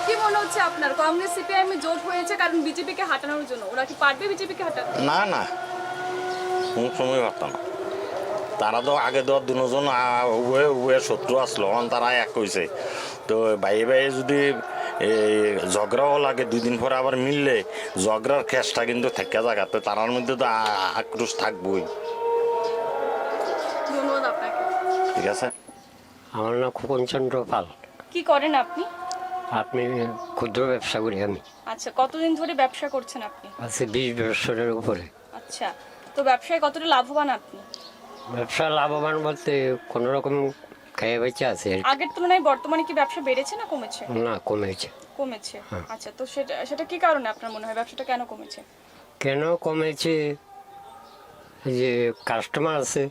কি মনে হচ্ছে আপনার? কংগ্রেস সিপিআইএম জোট হয়েছে কারণ বিজেপিকে হাঁটানোর জন্য, ওরা কি পারবে বিজেপিকে হাঁটাতে? না, কোন সময় পারতাম না। তারা তো আগে দুজন শত্রু আসলো, তারা এক হয়েছে। তো বাইরে যদি ঝগড়াও লাগে, 2 দিন পরে আবার মিললে ঝগড়ার কেসটা কিন্তু থেকে জায়গাতে তারার মধ্যে তো আক্রোশ থাকবই। ধন্যবাদ আপনাকে। ঠিক আছে। আমার নাম খোকন চন্দ্র পাল। কি করেন আপনি? আপনি ক্ষুদ্র ব্যবসা করি আমি। আচ্ছা, কতদিন ধরে ব্যবসা করছেন আপনি? আছে 20 বছরের উপরে। আচ্ছা, তো ব্যবসায় কতটা লাভবান আপনি? ব্যবসা লাভবান বলতে কোনো রকম খেয়ে বেঁচে আছে। আগের তুলনায় বর্তমানে কি ব্যবসা বেড়েছে না কমেছে? না, কমেছে। কমেছে। আচ্ছা, তো সেটা কি কারণে আপনার মনে হয় ব্যবসাটা কেন কমেছে? কেন কমেছে? যে কাস্টমার আছে,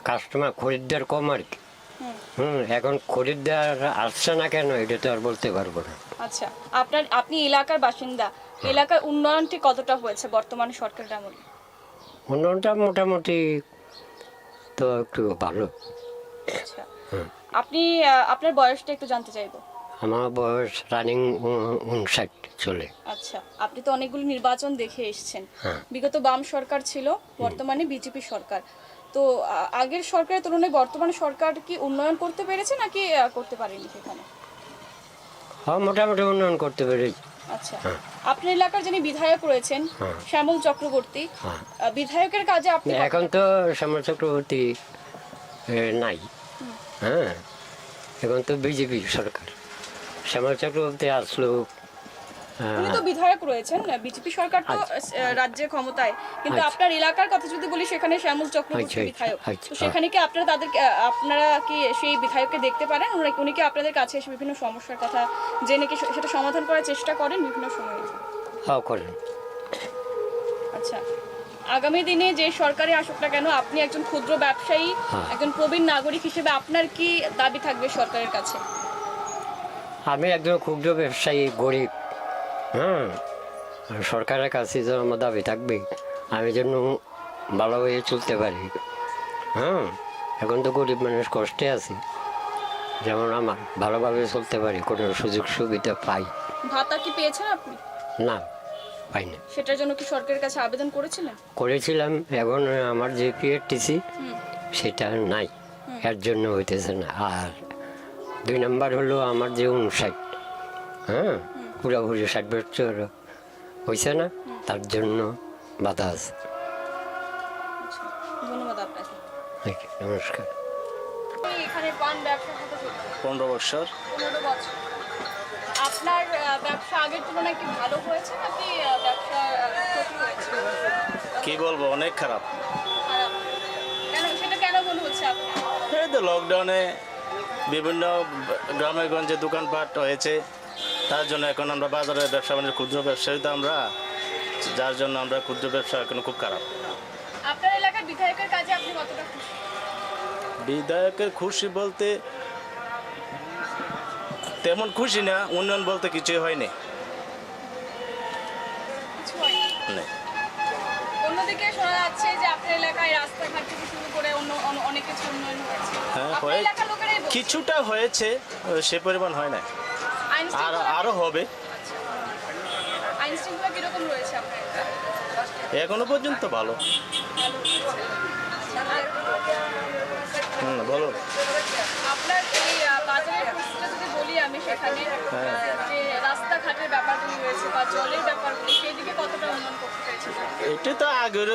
কাস্টমার খরিদ্দার কম আর কি। এখন খরিদ্দার আসছে না কেন, এটা তো আর বলতে পারবো না। আচ্ছা, আপনি এলাকার বাসিন্দা, এলাকার উন্নয়নটি কতটা হয়েছে বর্তমানে সরকারের আমলে? উন্নয়নটা মোটামুটি তো একটু ভালো। আচ্ছা, আপনি আপনার বয়সটা একটু জানতে চাইবো। আমার বয়স রানিং 59 চলে। আচ্ছা, আপনি তো অনেকগুলো নির্বাচন দেখে এসেছেন। বিগত বাম সরকার ছিল, বর্তমানে বিজেপি সরকার। তো আগের সরকারের তুলনায় বর্তমানে সরকার কি উন্নয়ন করতে পেরেছে নাকি করতে পারেনি সেখানে? হ্যাঁ, মোটামুটি উন্নয়ন করতে পেরেছি। আচ্ছা, আপনার এলাকার যিনি বিধায়ক রয়েছেন শ্যামল চক্রবর্তী, বিধায়কের কাজে আপনি এখন তো শ্যামল চক্রবর্তী নাই। এখন তো বিজেপি সরকার। শ্যামল চক্রবর্তী আসলো উনি তো বিধায়ক রয়েছেন, বিজেপি সরকার তো রাজ্যে ক্ষমতায়, কিন্তু আপনার এলাকার কথা যদি বলি সেখানে শ্যামল চক্রবর্তী বিধায়ক, তো সেখানে কি আপনারা কি সেই বিধায়ককে দেখতে পারেন? উনি কি আপনাদের কাছে এসে বিভিন্ন সমস্যার কথা জেনে কি সেটা সমাধান করার চেষ্টা করেন বিভিন্ন সময়ে? করেন। আচ্ছা, আগামী দিনে যে সরকারে আসুক না কেন, আপনি একজন ক্ষুদ্র ব্যবসায়ী, একজন প্রবীণ নাগরিক হিসেবে আপনার কি দাবি থাকবে সরকারের কাছে? আমি একজন ক্ষুদ্র ব্যবসায়ী, গরিব, আর সরকারের কাছে যেন আমার দাবি থাকবে আমি যেন ভালোভাবে চলতে পারি। এখন তো গরিব মানুষ কষ্টে আছি, যেমন আমার ভালোভাবে চলতে পারি, কোনো সুযোগ সুবিধা পাই। ভাতা কি পেয়েছেন আপনি? না, পাইনি। সেটার জন্য কি সরকারের কাছে আবেদন করেছিলেন? করেছিলাম, এখন আমার যে পিএটিসি সেটা নাই, এর জন্য হইতেছে না। আর 2 নম্বর হলো আমার যে 59, পুরোপুরি 60 বছর হয়েছে না, তার জন্য বাধা আছে। ধন্যবাদ আপনাকে। নমস্কার। এখানে পান ব্যবসা কত চলছে? 15 বছর। 15 বছর। আপনার ব্যবসা আগের তুলনায় কি ভালো হয়েছে নাকি ব্যবসা ক্ষতি হয়েছে? কি বলবো, অনেক খারাপ। খারাপ। সেটা কেন মনে হচ্ছে আপনার? এই তো লকডাউনে বিভিন্ন গ্রামে গঞ্জে দোকানপাট হয়েছে, তার জন্য এখন আমরা বাজারে ব্যবসা বাণিজ্য ক্ষুদ্র ব্যবসায়ী তো আমরা, যার জন্য আমরা ক্ষুদ্র ব্যবসা এখন খুব খারাপ। আপনার এলাকার বিধায়কের কাজে আপনি কতটা খুশি? বিধায়কের খুশি বলতে তেমন খুশি না, উন্নয়ন বলতে কিছুই হয়নি। কিছু হয়নি। অন্যদিকে শোনা যাচ্ছে যে আপনার এলাকায় রাস্তাঘাট থেকে শুরু করে অনেক কিছু উন্নয়ন হয়েছে। আপনার এলাকার লোকেরাই বলছে। কিছুটা হয়েছে, সে পরিমাণ হয় না, আর আরো হবে। আইন শৃঙ্খলা কিরকম রয়েছে আপনার এলাকায়? এখনো পর্যন্ত ভালো। বলো। আপনার এই বাজারের পরিস্থিতি যদি বলি আমি, সেখানে যে রাস্তাঘাটের ব্যাপারগুলি রয়েছে বা জলের ব্যাপারগুলি, সেই দিকে কতটা উন্নয়ন করতে পেরেছেন? এটা তো আগের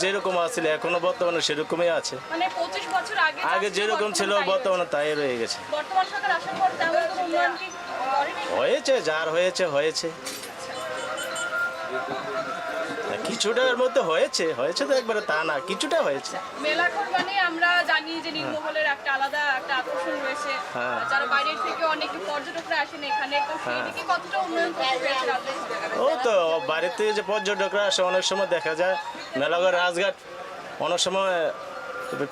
যেরকম আছিল এখনো বর্তমানে সেরকমই আছে। মানে 25 বছর আগে যেরকম ছিল বর্তমানে তাই রয়ে গেছে। বর্তমান সরকার আসার পর তেমন কোনো উন্নয়ন কি করেনি? হয়েছে, যার হয়েছে হয়েছে, কিছুটা এর মধ্যে হয়েছে তো একবারে তা না, কিছুটা হয়েছে। মেলাঘর মানে আমরা জানি যে নির্মহলের একটা আলাদা একটা আকর্ষণ রয়েছে, যারা বাইরের থেকে অনেক পর্যটকরা আসেন এখানে, তো সেই দিকে কতটা উন্নয়ন করতে পেরেছেন আপনি? ও তো বাইরের থেকে যে পর্যটকরা আসে, অনেক সময় দেখা যায় মেলাঘর রাজঘাট অনেক সময়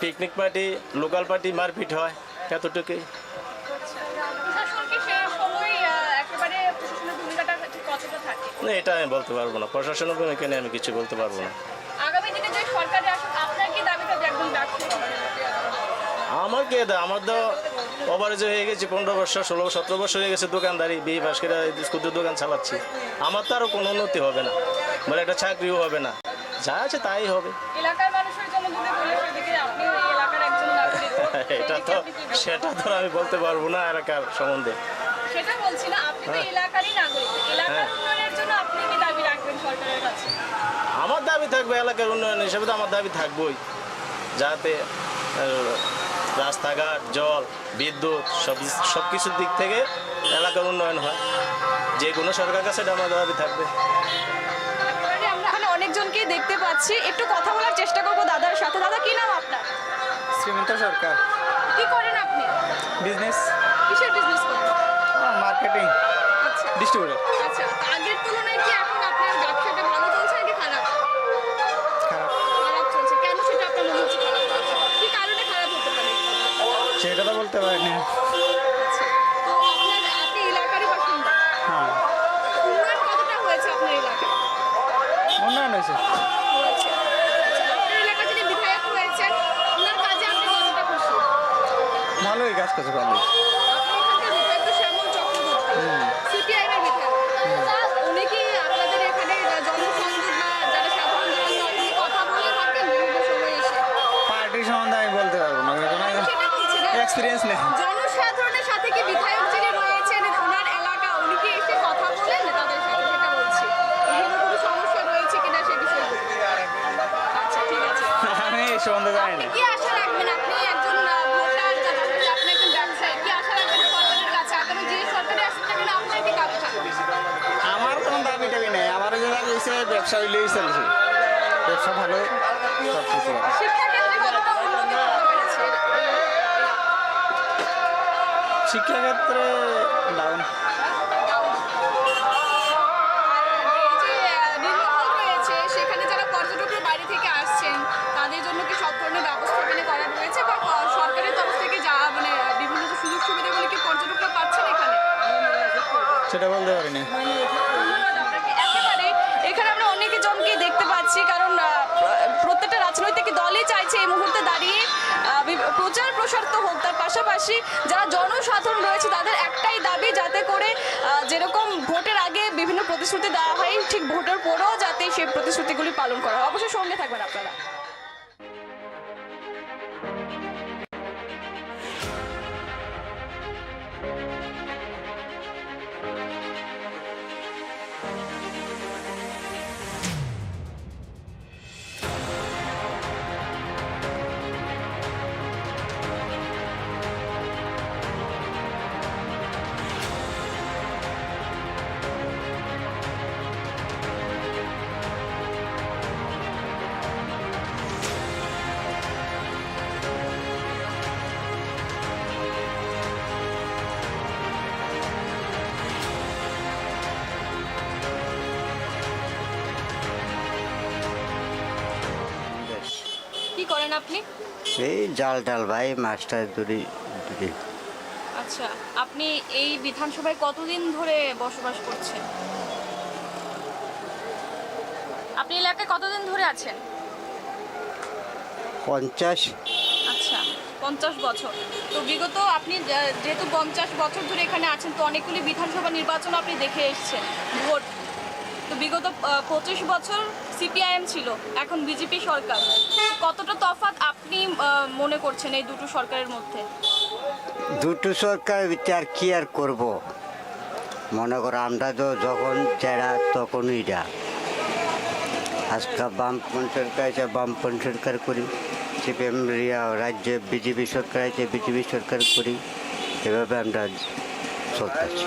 পিকনিক পার্টি, লোকাল পার্টি মারপিট হয়, এতটুকুই। না, এটা আমি বলতে পারবো না, প্রশাসনের ভূমিকা নিয়ে আমি কিছু বলতে পারবো না। আগামী দিনে যে সরকারে আসুক, আপনার কি দাবি থাকবে একদম ব্যবসায়ী? আমার তো ওভারেজ হয়ে গেছে 15 বছর, 16-17 বছর হয়ে গেছে দোকানদারি, বিয়ে পাশ করে ক্ষুদ্র দোকান চালাচ্ছি। আমার তো আরও কোনো উন্নতি হবে না, বলে একটা চাকরিও হবে না, যা আছে তাই হবে। এলাকার মানুষের জন্য যদি বলে সেদিকে আপনি এই এলাকার একজন নাগরিক, সেটা তো আমি বলতে পারবো না এলাকার সম্বন্ধে। সেটা বলছি না, আপনি তো এলাকারই নাগরিক, এলাকার উন্নয়নের জন্য আপনি কি দাবি রাখবেন সরকারের কাছে? আমার দাবি থাকবে এলাকার উন্নয়ন হিসেবে, তো আমার দাবি থাকবেই, যাতে রাস্তাঘাট, জল, বিদ্যুৎ সব কিছুর দিক থেকে এলাকার উন্নয়ন হয়, যে কোনো সরকার কাছে এটা আমার দাবি থাকবে। আমরা এখানে অনেকজনকেই দেখতে পাচ্ছি, একটু কথা বলার চেষ্টা করবো দাদার সাথে। দাদা, কি নাম আপনার? শ্রীমন্ত সরকার। কি করেন আপনি? বিজনেস। কিসের বিজনেস করেন? মার্কেটিং, আচ্ছা, ডিস্ট্রিবিউটর। আচ্ছা, আগের তুলনায় কি এখন আপনার ব্যবসাটা ভালো চলছে নাকি খারাপ? খারাপ চলছে। কেন সেটা আপনার মনে হচ্ছে খারাপ চলছে? কি কারণে খারাপ হতে পারে? সেটা তো বলতে পারি না। আচ্ছা, তো আপনি এলাকারই বাসিন্দা। হ্যাঁ। উন্নয়ন কতটা হয়েছে আপনার এলাকায়? উন্নয়ন হয়েছে। আচ্ছা, আপনার এলাকায় যিনি বিধায়ক হয়েছেন, ওনার কাজে আপনি কতটা খুশি? ভালোই কাজ করছে, ভালোই। আপনার এখানকার বিধায়ক তো শ্যামল চক্রবর্তী, সিপিআইএম এর বিধায়ক। উনি কি আপনাদের এখানে জনসংযোগ বা যারা সাধারণ জনগণ তাদের সাথে কথা বলে থাকেন বিভিন্ন সময় এসে? পার্টির সম্বন্ধে আমি বলতে পারবো না, সেটা বলছি না। এক্সপিরিয়েন্স নেই। জনসাধারণের সাথে কি বিধায়ক যিনি রয়েছেন ওনার এলাকা, উনি কি এসে কথা বলেন তাদের সাথে? সেটা বলছি, বিভিন্ন কোনো সমস্যা রয়েছে কিনা সে বিষয়ে বলছি। আচ্ছা, ঠিক আছে। আমি এই সম্বন্ধে জানি আপনি না। কি আশা রাখবেন? আপনি একজন ভোটার, আপনি একজন ব্যবসায়ী, কি আশা রাখবেন সরকারের কাছে? আগামী যে সরকারে আসুক না কেন ব্যবসা হইলেই চলছে, ব্যবসা ভালো সব কিছু ভালো। শিক্ষাক্ষেত্রে কতটা উন্নতি হতে পেরেছে? শিক্ষাক্ষেত্রে ডাউন। এই যে নির্মহল রয়েছে, সেখানে যারা পর্যটকরা বাইরে থেকে আসছেন তাদের জন্য কি সব ধরনের ব্যবস্থা এখানে করা রয়েছে, বা সরকারের তরফ থেকে যা মানে বিভিন্ন যে সুযোগ সুবিধাগুলি কি পর্যটকরা পাচ্ছেন এখানে? সেটা বলতে পারি না। ধন্যবাদ আপনাকে। একেবারে এখানে আমরা অনেক জনকে দেখতে পাচ্ছি, কারণ প্রত্যেকটা রাজনৈতিক দলই চাইছে এই মুহূর্তে দাঁড়িয়ে প্রচার প্রসার তো হোক, তার পাশাপাশি যারা জনসাধারণ রয়েছে তাদের একটাই দাবি, যাতে করে যেরকম ভোটের আগে বিভিন্ন প্রতিশ্রুতি দেওয়া হয়, ঠিক ভোটের পরেও যাতে সেই প্রতিশ্রুতিগুলি পালন করা হয়। অবশ্যই সঙ্গে থাকবেন আপনারা। কি করেন আপনি? এই জাল টাল ভাই, মাছটা ধরি। আচ্ছা, আপনি এই বিধানসভায় কতদিন ধরে বসবাস করছেন? আপনি এলাকায় কতদিন ধরে আছেন? 50। আচ্ছা, 50 বছর। তো বিগত আপনি যেহেতু 50 বছর ধরে এখানে আছেন, তো অনেকগুলি বিধানসভা নির্বাচন আপনি দেখে এসেছেন, ভোট। তো বিগত 25 বছর সিপিআইএম ছিল, এখন বিজেপি সরকার। কতটা তফাৎ আপনি মনে করছেন এই দুটো সরকারের মধ্যে? দুটো সরকার আর কি আর করব, মনে করো আমরা তো যখন যারা তখনই যা। আজকে বামপন্থী সরকার আছে, বামপন্থী সরকার করি। সিপিএম রাজ্যে বিজেপি সরকার আছে, বিজেপি সরকার করি। এভাবে আমরা চলতেছি।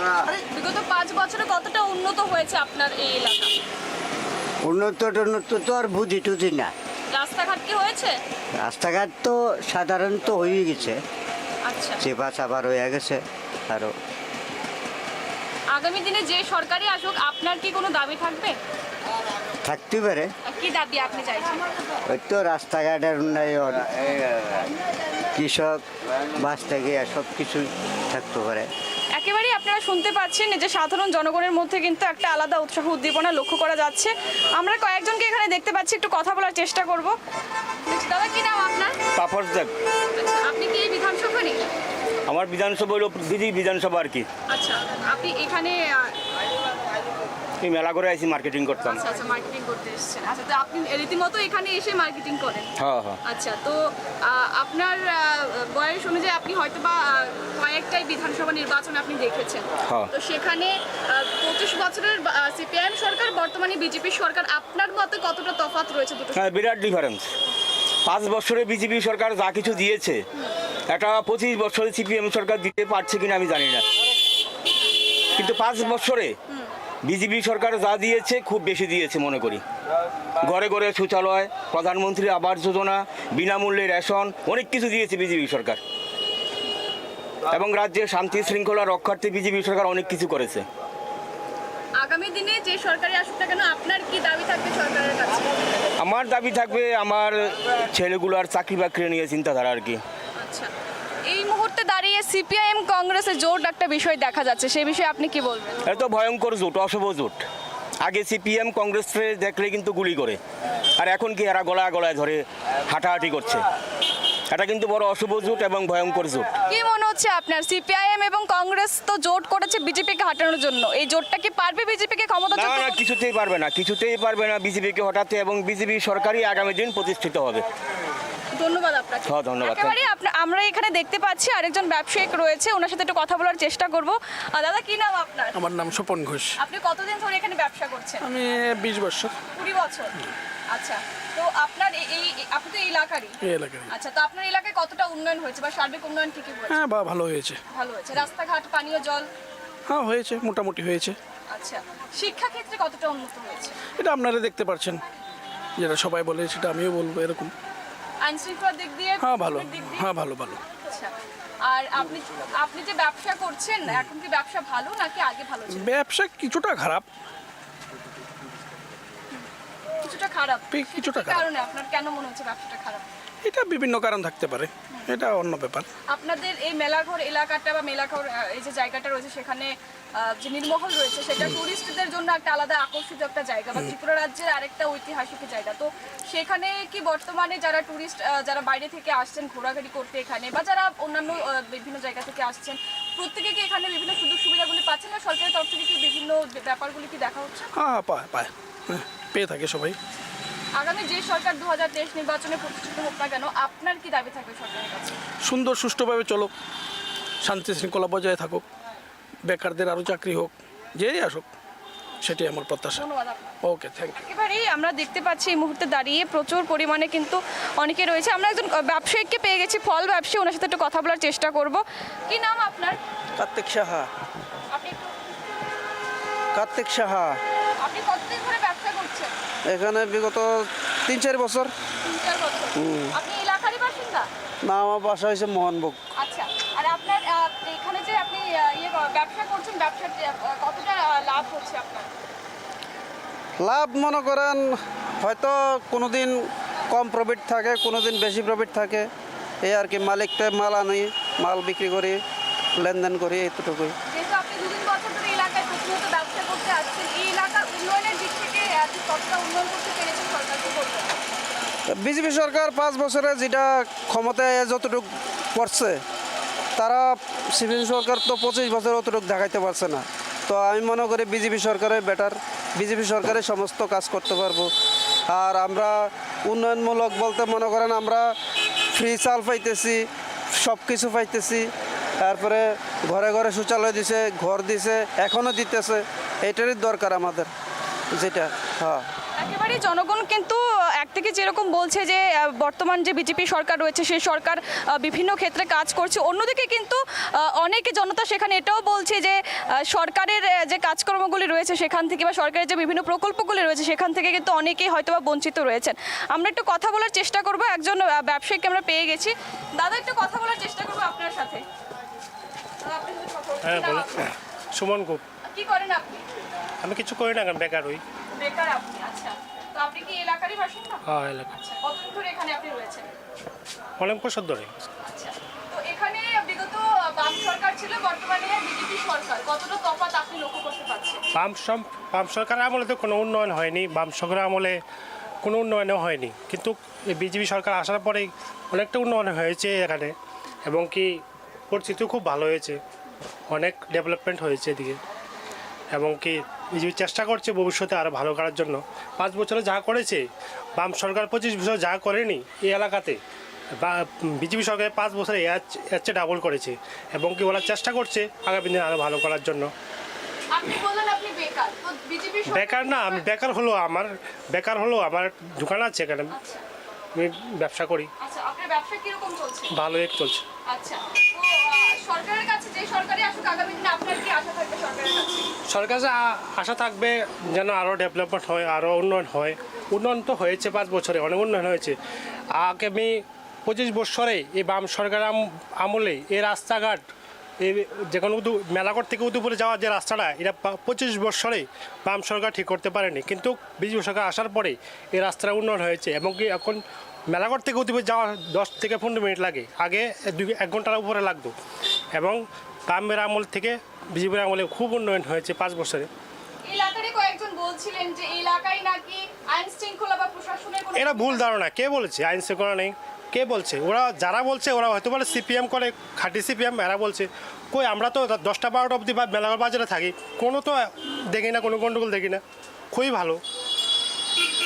বিগত 5 বছরে কতটা উন্নত হয়েছে আপনার এই এলাকা? উন্নত তো আর বুঝি টুঝি না। রাস্তাঘাট কি হয়েছে? রাস্তাঘাট তো সাধারণত হয়ে গেছে, আচ্ছা। চেপা চাপার হয়ে গেছে। আরও আগামী দিনে যে সরকারই আসুক, আপনার কি কোনো দাবি থাকবে? থাকতে পারে। কি দাবি আপনি চাইছেন? ওই তো রাস্তাঘাটের উন্নয়ন, কৃষক বাঁচতে গিয়ে সব কিছু থাকতে পারে। একেবারেই আপনারা শুনতে পাচ্ছেন যে সাধারণ জনগণের মধ্যে কিন্তু একটা আলাদা উৎসাহ উদ্দীপনা লক্ষ্য করা যাচ্ছে। আমরা কয়েকজনকে এখানে দেখতে পাচ্ছি, একটু কথা বলার চেষ্টা করব। দাদা, কি নাম আপনার? তাপস দেব। আচ্ছা, আপনি কি এই বিধানসভারই? আমার বিধানসভা হলো দিদি বিধানসভা আর কি। আচ্ছা, আপনি এখানে এই মেলা করে আইসি মার্কেটিং করতাম। আচ্ছা আচ্ছা, মার্কেটিং করতে এসেছেন। আচ্ছা, তো আপনি রীতিমতো এখানে এসে মার্কেটিং করেন? হ্যাঁ হ্যাঁ। আচ্ছা, তো আপনার বয়স অনুযায়ী আপনি হয়তো বা কয়েকটাই বিধানসভা নির্বাচন আপনি দেখেছেন। হ্যাঁ। তো সেখানে 25 বছরের সিপিআইএম সরকার, বর্তমানে বিজেপি সরকার, আপনার মতে কতটা তফাৎ রয়েছে দুটো? হ্যাঁ, বিরাট ডিফারেন্স। 5 বছরে বিজেপি সরকার যা কিছু দিয়েছে, এটা 25 বছরে সিপিএম সরকার দিতে পারছে কিনা আমি জানি না, কিন্তু 5 বছরে বিজেপি সরকার যা দিয়েছে খুব বেশি দিয়েছে মনে করি। ঘরে ঘরে শৌচালয়, প্রধানমন্ত্রী আবাস যোজনা, বিনামূল্যে রেশন, অনেক কিছু দিয়েছে বিজেপি সরকার। এবং রাজ্যে শান্তি শৃঙ্খলা রক্ষার্থে বিজেপি সরকার অনেক কিছু করেছে। আগামী দিনে যে সরকারি আসুক না কেন, আপনার কি দাবি থাকবে সরকারের কাছে? আমার দাবি থাকবে আমার ছেলেগুলোর চাকরি বাকরি নিয়ে চিন্তাধারা আর কি। আচ্ছা, এই মুহূর্তে দাঁড়িয়ে সিপিআইএম কংগ্রেসের জোট একটা বিষয় দেখা যাচ্ছে, সেই বিষয়ে আপনি কি বলবেন? এত ভয়ঙ্কর জোট, অশুভ জোট। আগে সিপিএম কংগ্রেসে দেখলে কিন্তু গুলি করে, আর এখন কি এরা গলায় গলায় ধরে হাঁটাহাঁটি করছে। এটা কিন্তু বড় অশুভ জোট এবং ভয়ঙ্কর জোট। কি মনে হচ্ছে আপনার? সিপিআইএম এবং কংগ্রেস তো জোট করেছে বিজেপিকে হটানোর জন্য, এই জোটটা কি পারবে বিজেপিকে ক্ষমতাচ্যুত না না, করতে? কিছুতেই পারবে না, কিছুতেই পারবে না বিজেপিকে হটাতে, এবং বিজেপি সরকারই আগামী দিন প্রতিষ্ঠিত হবে। ধন্যবাদ আপনাকে। হ্যাঁ, ধন্যবাদ। একেবারে আমরা এখানে দেখতে পাচ্ছি আরেকজন ব্যবসায়িক রয়েছে, ওনার সাথে একটু কথা বলার চেষ্টা করব। দাদা, কি নাম আপনার? আমার নাম স্বপন ঘোষ। আপনি কতদিন ধরে এখানে ব্যবসা করছেন? আমি 20 বছর। 20 বছর। আচ্ছা, তো আপনার আপনি তো এই এলাকারই? এই এলাকায়। আচ্ছা, তো আপনার এলাকায় কতটা উন্নয়ন হয়েছে, বা সার্বিক উন্নয়ন ঠিকই হয়েছে? হ্যাঁ, ভালো হয়েছে। ভালো হয়েছে। রাস্তাঘাট, পানীয় জল? হ্যাঁ, হয়েছে, মোটামুটি হয়েছে। আচ্ছা, আচ্ছা, শিক্ষাক্ষেত্রে কতটা উন্নত হয়েছে? এটা আপনারা দেখতে পাচ্ছেন, যেটা সবাই বলে সেটা আমিও বলবো এরকম। আইন শৃঙ্খলার দিক দিয়ে? হ্যাঁ ভালো, দিক দিয়ে? হ্যাঁ ভালো ভালো। আচ্ছা, আর আপনি যে ব্যবসা করছেন, এখন কি ব্যবসা ভালো নাকি আগে ভালো ছিল? ব্যবসা কিছুটা খারাপ, কিছুটা খারাপ। কিছুটা কি খারাপ। কারণে আপনার কেন মনে হচ্ছে ব্যবসাটা খারাপ? এটা বিভিন্ন কারণ থাকতে পারে, এটা অন্য ব্যাপার। আপনাদের এই মেলাঘর এলাকাটা বা মেলাঘর এই যে জায়গাটা রয়েছে সেখানে যে নীলমহল রয়েছে সেটা টুরিস্টদের জন্য একটা আলাদা আকর্ষিত একটা জায়গা বা ত্রিপুরা রাজ্যের আরেকটা ঐতিহাসিক জায়গা। তো সেখানে কি বর্তমানে যারা টুরিস্ট যারা বাইরে থেকে আসছেন ঘোরাঘুরি করতে এখানে বা যারা অন্যান্য বিভিন্ন জায়গা থেকে আসছেন, প্রত্যেকে কি এখানে বিভিন্ন সুযোগ সুবিধাগুলি পাচ্ছেন না? সরকারের তরফ থেকে কি বিভিন্ন ব্যাপারগুলি কি দেখা হচ্ছে? হ্যাঁ পায় পায়, পেয়ে থাকে সবাই। আগামী যে সরকার 2023 নির্বাচনে প্রতিষ্ঠিত হোক না কেন, আপনার কি দাবি থাকবে সরকারের কাছে? সুন্দর সুষ্ঠুভাবে চলুক, শান্তি শৃঙ্খলা বজায় থাকুক, বেকারদের আরও চাকরি হোক, যেই আসুক, সেটাই আমার প্রত্যাশা। ধন্যবাদ আপনাকে। ওকে, থ্যাংক ইউ। একেবারেই আমরা দেখতে পাচ্ছি এই মুহূর্তে দাঁড়িয়ে প্রচুর পরিমাণে কিন্তু অনেকে রয়েছে। আমরা একজন ব্যবসায়ীকে পেয়ে গেছি, ফল ব্যবসায়ী, ওনার সাথে একটু কথা বলার চেষ্টা করব। কি নাম আপনার? কার্তিক সাহা। আপনি একটু কার্তিক সাহা আপনি কতদিন ধরে ব্যবসা করছেন? এখানে বিগত 3-4 বছর। 3-4 বছর। আপনি এলাকারই বাসিন্দা? না, আমার বাসা হয়েছে মোহনভোগ। আচ্ছা, আর আপনার এখানে যে আপনি ব্যবসা করছেন, ব্যবসার কতটা লাভ হচ্ছে আপনার? লাভ মনে করেন হয়তো কোনো দিন কম প্রফিট থাকে, কোনো দিন বেশি প্রফিট থাকে, এই আর কি। মালিকটা মাল আনি, মাল বিক্রি করি, লেনদেন করি, এতটুকুই। যেহেতু আপনি 2-3 বছর ধরে এলাকায় প্রতিনিয়ত ব্যবসা করতে আসছেন, এই এলাকার উন্নয়নের দিক থেকে আপনি কতটা উন্নয়ন করতে পেরেছেন সরকারকে বলবেন? বিজেপি সরকার 5 বছরে যেটা ক্ষমতায় যতটুকু করছে, তারা সিপিএম সরকার তো 25 বছর অতটুকু দেখাইতে পারছে না। তো আমি মনে করি বিজেপি সরকারের বেটার, বিজেপি সরকারের সমস্ত কাজ করতে পারবো। আর আমরা উন্নয়নমূলক বলতে মনে করেন আমরা ফ্রি চাল পাইতেছি, সব কিছু পাইতেছি, তারপরে ঘরে ঘরে শৌচালয় দিছে, ঘর দিছে, এখনও দিতেছে। এটারই দরকার আমাদের, যেটা। হ্যাঁ, একেবারে জনগণ কিন্তু একদিকে যেরকম বলছে যে বর্তমান যে বিজেপি সরকার রয়েছে সেই সরকার বিভিন্ন ক্ষেত্রে কাজ করছে, অন্যদিকে কিন্তু অনেকে জনতা সেখানে এটাও বলছে যে সরকারের যে কাজকর্মগুলি রয়েছে সেখান থেকে বা সরকারের যে বিভিন্ন প্রকল্পগুলি রয়েছে সেখান থেকে কিন্তু অনেকেই হয়তো বা বঞ্চিত রয়েছেন। আমরা একটু কথা বলার চেষ্টা করব, একজন ব্যবসায়ীকে আমরা পেয়ে গেছি। দাদা, একটু কথা বলার চেষ্টা করবো আপনার সাথে। হ্যাঁ বলো। সুমন গুপ। কি করেন আপনি? আমি কিছু করি না, বেকার হই। বেকার আপনি? আচ্ছা, তো আপনি কি এলাকারই বাসিন্দা? হ্যাঁ, এলাকা। আচ্ছা, কতদিন ধরে এখানে আপনি রয়েছেন? অনেক বছর ধরে। আচ্ছা, তো এখানে বিগত বাম সরকার ছিল, বর্তমানে বিজেপি সরকার, কতটা তফাৎ আপনি লক্ষ্য করতে পারছেন? বাম সরকারের আমলে তো কোনো উন্নয়ন হয়নি, বাম সরকারের আমলে কোনো উন্নয়নও হয়নি, কিন্তু বিজেপি সরকার আসার পরেই অনেকটা উন্নয়ন হয়েছে এখানে, এবং কি পরিস্থিতিও খুব ভালো হয়েছে, অনেক ডেভেলপমেন্ট হয়েছে এদিকে, এবং কি বিজেপি চেষ্টা করছে ভবিষ্যতে আরও ভালো করার জন্য। 5 বছরে যা করেছে বাম সরকার, 25 বছর যা করেনি এই এলাকাতে, বা বিজেপি সরকার 5 বছরে এর চেয়ে ডাবল করেছে, এবং কি ওরা চেষ্টা করছে আগামী দিনে আরও ভালো করার জন্য। আপনি বললেন আপনি বেকার, তো বিজেপি বেকার না, আমি বেকার হলো আমার দোকান আছে এখানে, আমি ব্যবসা করি। আচ্ছা, আপনার ব্যবসা কিরকম চলছে? ভালোই চলছে। আচ্ছা, তো সরকারের কাছে যে সরকারই আসুক আগামী দিনে আপনার কি আশা থাকবে সরকারের কাছে? সরকার আশা থাকবে যেন আরও ডেভেলপমেন্ট হয়, আরও উন্নয়ন হয়। উন্নয়ন তো হয়েছে 5 বছরে, অনেক উন্নয়ন হয়েছে। আগামী 25 বছরে এই বাম সরকার আমলে এই রাস্তাঘাট, এই যেখানে মেলাঘর থেকে উদয়পুরে যাওয়ার যে রাস্তাটা, এটা 25 বছরে বাম সরকার ঠিক করতে পারেনি, কিন্তু বিজেপি সরকার আসার পরে এই রাস্তাটা উন্নয়ন হয়েছে, এবং কি এখন মেলাঘর থেকে উদয়পুর যাওয়া 10 থেকে 15 মিনিট লাগে, আগে 1 ঘন্টার উপরে লাগতো। এবং বামের আমল থেকে বিজেপির আমলে খুব উন্নয়ন হয়েছে 5 বছরে। এলাকারে কয়েকজন বলছিলেন যে এলাকায় নাকি আইন শৃঙ্খলা বা প্রশাসনের কোনো... এটা ভুল ধারণা। কে বলেছে আইন শৃঙ্খলা নেই? কে বলছে? ওরা যারা বলছে ওরা হয়তো বলে সিপিএম করে, খাঁটি সিপিএম, এরা বলছে। কই, আমরা তো 10টা 12টা অবধি বা মেলাঘর বাজারে থাকি, কোনো তো দেখি না, কোনো গণ্ডগোল দেখি না, খুবই ভালো,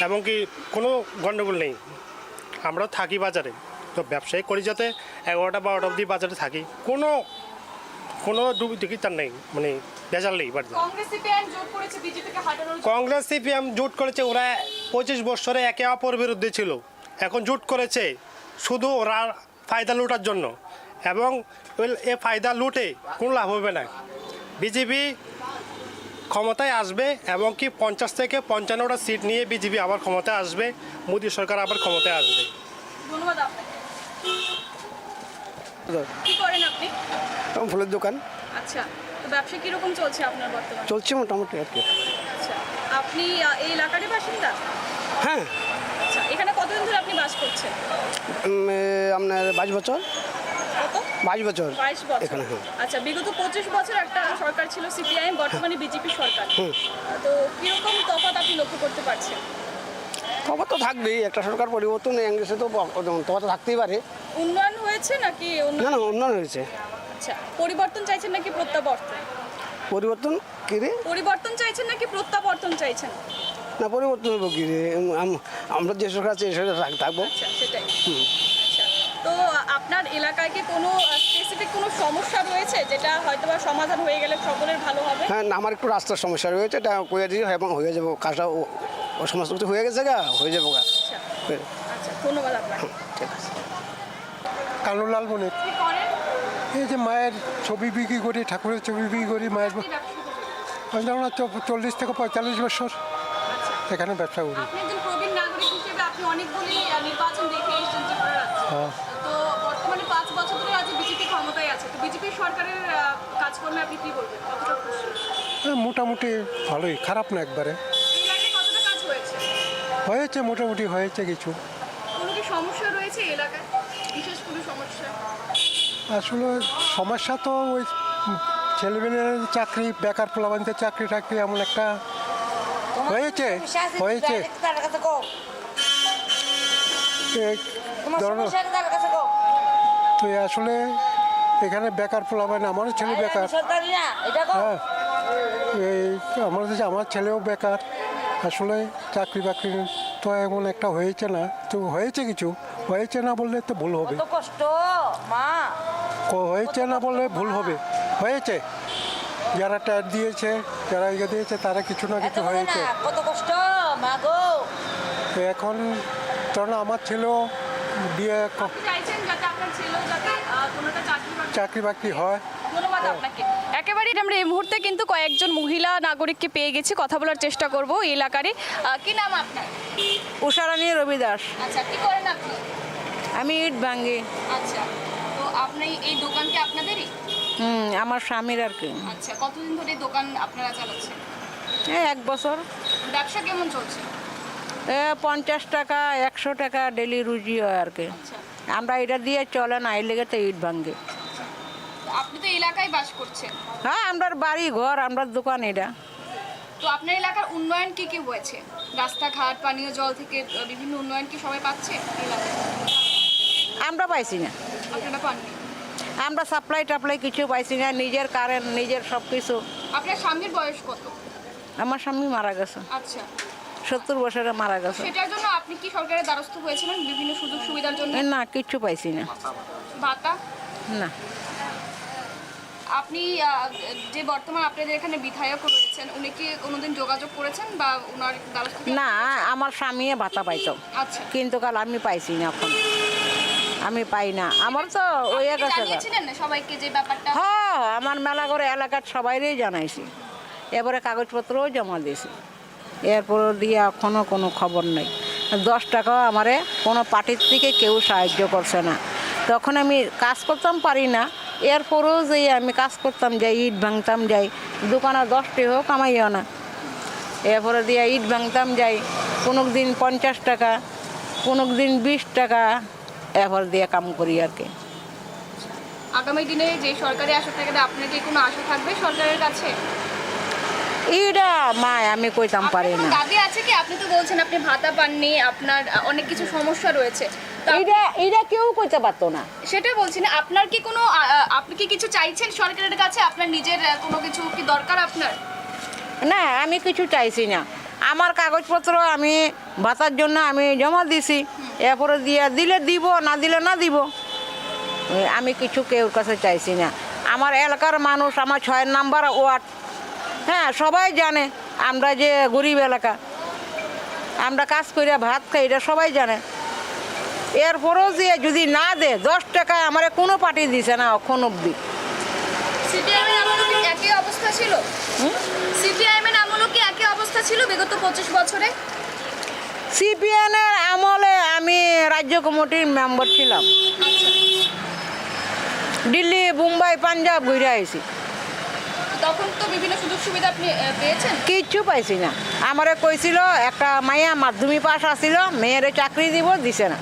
এবং কি কোনো গণ্ডগোল নেই। আমরা থাকি বাজারে, তো ব্যবসায়ী করি যাতে 11টা 12টা অবধি বাজারে থাকি, কোনো দেখি তার নেই, মানে ভেজাল নেই বাড়িতে। কংগ্রেস সিপিএম জোট করেছে, ওরা 25 বছরে একে অপর বিরুদ্ধে ছিল, এখন জোট করেছে শুধু ওরা ফায়দা লুটার জন্য, এবং এ ফায়দা লুটে কোনো লাভ হবে না। বিজেপি ক্ষমতায় আসবে এবং কি 50 থেকে 55টা সিট নিয়ে বিজেপি আবার ক্ষমতায় আসবে, মোদী সরকার আবার ক্ষমতায় আসবে। ধন্যবাদ আপনাকে। কি করেন আপনি? ফুলের দোকান আচ্ছা, তো ব্যবসা কিরকম চলছে আপনার বর্তমানে? চলছে মোটামুটি আর কি। আচ্ছা, আপনি এই এলাকারই বাসিন্দা? হ্যাঁ, আচ্ছা, এখানে কতদিন ধরে আপনি বাস করছেন? আপনার 22 বছর। কত? 22 বছর 22 বছর। এখানে, হ্যাঁ। আচ্ছা, বিগত 25 বছর একটা সরকার ছিল সিপিআইএম, বর্তমানে বিজেপি সরকার। তো কিরকম তফাৎ আপনি লক্ষ্য করতে পারছেন? তফাৎ তো থাকবেই, একটা সরকার পরিবর্তন ইংলিশে তো তফাৎ থাকতেই পারে। উন্নয়ন হয়েছে নাকি না না, উন্নয়ন হয়েছে। আচ্ছা, পরিবর্তন চাইছেন নাকি প্রত্যাবর্তন? পরিবর্তন কি রে? পরিবর্তন চাইছেন নাকি প্রত্যাবর্তন চাইছেন? না, পরিবর্তন হবো কি রে, আমরা যে সরকার আছে সেটা থাকবো। আচ্ছা, সেটাই। আচ্ছা, তো আপনার এলাকায় কি কোনো স্পেসিফিক কোনো সমস্যা রয়েছে যেটা হয়তোবা সমাধান হয়ে গেলে সকলের ভালো হবে? হ্যাঁ, আমার একটু রাস্তার সমস্যা রয়েছে, এটা কয়ে দিয়ে এবং হয়ে যাবো কাজটা, ও সমস্ত কিছু হয়ে গেছে গা, হয়ে যাবো গা। আচ্ছা, ধন্যবাদ আপনাকে। ঠিক আছে। কানুলাল বণিক। কি করেন? এই যে মায়ের ছবি বিক্রি করি, ঠাকুরের ছবি বিক্রি করি, মায়ের কি ব্যবসা করেন? আমরা 40 থেকে 45 বছর এখানে ব্যবসা করি। আপনি একজন প্রবীণ নাগরিক হিসেবে আপনি অনেকগুলি নির্বাচন দেখে এসেছেন ত্রিপুরা রাজ্যে। হ্যাঁ। তো বর্তমানে 5 বছর ধরে আজ বিজেপি ক্ষমতায় আছে, তো বিজেপি সরকারের কাজকর্মে আপনি কি বলবেন? কতটা খুশি? মোটামুটি ভালোই, খারাপ না একবারে। এই এলাকায় কতটা কাজ হয়েছে? হয়েছে, মোটামুটি হয়েছে কিছু। কোনো কি সমস্যা রয়েছে এই এলাকায়, বিশেষ কোনো সমস্যা? আসলে সমস্যা তো ওই ছেলেমেয়ের চাকরি, বেকার পোলাবানদের চাকরি টাকরি এমন একটা হয়েছে ধরো। তো আসলে এখানে বেকার পোলাবান, আমারও ছেলে বেকার। হ্যাঁ, আমার ছেলেও বেকার। আসলে চাকরি বাকরি তো এমন একটা হয়েছে না, তো হয়েছে কিছু, হয়েছে না বললে তো ভুল হবে, হয়েছে না বললে ভুল হবে, হয়েছে। যারা ট্যাট দিয়েছে, যারা ইয়ে দিয়েছে, তারা কিছু না কিছু হয়েছে। তো এখন কারণ আমার ছেলেও বিয়ে চাইছেন যাতে আপনার ছেলেও যাতে কোনোটা চাকরি বাকরি হয়। ধন্যবাদ আপনাকে। একেবারেই আমরা এই মুহূর্তে কিন্তু কয়েকজন মহিলা নাগরিককে পেয়ে গেছি, কথা বলার চেষ্টা করব এই এলাকারই। কি নাম আপনার? উষারানী রবিদাস। আচ্ছা, কি করেন আপনি? আমি ইট ভাঙ্গি। আচ্ছা, তো আপনি এই দোকান কি আপনাদেরই? আমার স্বামীর আর কি। আচ্ছা, কতদিন ধরে এই দোকান আপনারা চালাচ্ছেন? 1 বছর। ব্যবসা কেমন চলছে? 50 টাকা 100 টাকা ডেলি রুজি হয় আর কি। আমরা এটা দিয়ে চলে না, এই লেগে তো ইট ভাঙ্গে। আপনি তো এলাকায় বাস করছেন। হ্যাঁ, আমরা বাড়ি ঘর, আমরা দোকান এটা। তো আপনার এলাকার উন্নয়ন কি কি হয়েছে? রাস্তাঘাট, পানীয় জল থেকে বিভিন্ন উন্নয়ন কি সবাই পাচ্ছে এলাকায়? আমরা পাইছি না। আপনারা পাননি? আমরা সাপ্লাই টাপ্লাই কিছু পাইছি না, নিজের কারেন্ট, নিজের সব কিছু। আপনার স্বামীর বয়স কত? আমার স্বামী মারা গেছে। আচ্ছা, 70 বছরে মারা গেছে। সেটার জন্য আপনি কি সরকারের দ্বারস্থ হয়েছিলেন বিভিন্ন সুযোগ সুবিধার জন্য? না, কিচ্ছু পাইছি না। ভাতা? না। আপনি যে বর্তমান আপনাদের এখানে বিধায়ক রয়েছেন, উনি কি কোনোদিন যোগাযোগ করেছেন বা ওনার দ্বারস্থ? না, আমার স্বামী ভাতা পাইতো, আচ্ছা, কিন্তু কাল আমি পাইছি না, এখন আমি পাই না। আমার তো ওই জানিয়েছিলেন না সবাইকে যে ব্যাপারটা? হ্যাঁ, আমার মেলা করে এলাকার সবাইরই জানাইছি, এবারে কাগজপত্রও জমা দিয়েছি, এরপর দিয়ে এখনও কোনো খবর নেই। 10 টাকাও আমারে কোনো পার্টির থেকে কেউ সাহায্য করছে না। তখন আমি কাজ করতাম পারি না, এরপরেও যে আমি কাজ করতাম, যাই ইট ভাঙতাম, যাই দোকানে 10 টাকাও কামাইও না, এরপরে দিয়ে ইট ভাঙতাম যাই, কোনো দিন 50 টাকা, কোনো দিন 20 টাকা, এরপর দিয়ে কাম করি আর কি। আগামী দিনে যে সরকারি আশা থাকে, আপনার কি কোনো আশা থাকবে সরকারের কাছে? এইটা মা আমি কইতাম পারি না। দাবি আছে কি? আপনি তো বলছেন আপনি ভাতা পাননি, আপনার অনেক কিছু সমস্যা রয়েছে, এইটা কেউ কইতে পারতো না। সেটা বলছি না, আপনার কি কোনো আপনি কি কিছু চাইছেন সরকারের কাছে? আপনার নিজের কোনো কিছু কি দরকার আপনার? না, আমি কিছু চাইছি না। আমার কাগজপত্র আমি ভাতার জন্য আমি জমা দিছি, এরপরে দিলে দিব, না দিলে না দিব। আমি কিছু কেউর কাছে চাইছি না। আমার এলাকার মানুষ, আমার 6 নম্বর ওয়ার্ড, হ্যাঁ, সবাই জানে আমরা যে গরিব এলাকা, আমরা কাজ করে ভাত খাই, এটা সবাই জানে। এরপরেও যে যদি না দে 10 টাকা আমার কোনো পার্টি দিছে না এখন অব্দি। সিপিএমের একই অবস্থা অবস্থা ছিল? সিপিআইএম এর আমলও কি একই অবস্থা ছিল বিগত 25 বছরে? সিপিএন এর আমলে আমি রাজ্য কমিটির মেম্বার ছিলাম, দিল্লি, মুম্বাই, পাঞ্জাব ঘুরে আইছি। তখন তো বিভিন্ন সুযোগ সুবিধা আপনি পেয়েছেন? কিচ্ছু পাইছি না। আমারে কইছিল একটা মাইয়া মাধ্যমিক পাস আসছিল, মেয়েরে চাকরি দিব, দিছে না।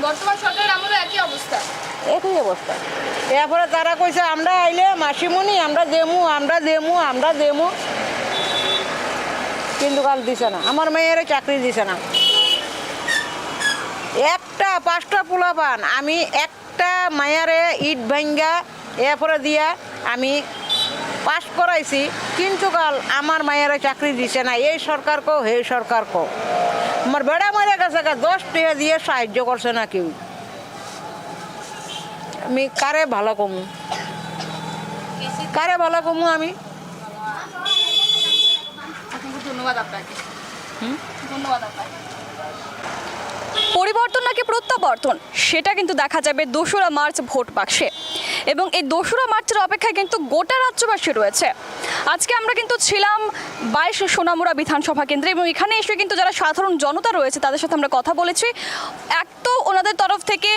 বর্তমান সরকারের আমলে একই অবস্থা। একই অবস্থা। এরপরে তারা কইছে আমরা আইলে মাসিমণি আমরা দেমু, কিন্তু কাল দিছে না। আমার মেয়েরে চাকরি দিছে না। একটা 5টা পোলা পান, আমি একটা মায়ারে ইট ভাঙ্গা এরপরে দিয়া আমি পাস করাইছি, কিন্তু কাল আমার মায়েরা চাকরি দিছে না। এই সরকার কো, হে সরকার কো। আমার বেড়া মারা গেছে, 10 টাকা দিয়ে সাহায্য করছে না কেউ। আমি কারে ভালো কমু আমি? ধন্যবাদ আপনাকে। পরিবর্তন নাকি প্রত্যাবর্তন সেটা কিন্তু দেখা যাবে 2রা মার্চ ভোট বাক্সে, এবং এই 2রা মার্চের অপেক্ষায় কিন্তু গোটা রাজ্যবাসী রয়েছে। আজকে আমরা কিন্তু ছিলাম 22 সোনামুড়া বিধানসভা কেন্দ্রে, এবং এখানে এসে কিন্তু যারা সাধারণ জনতা রয়েছে তাদের সাথে আমরা কথা বলেছি। এক তো ওনাদের তরফ থেকে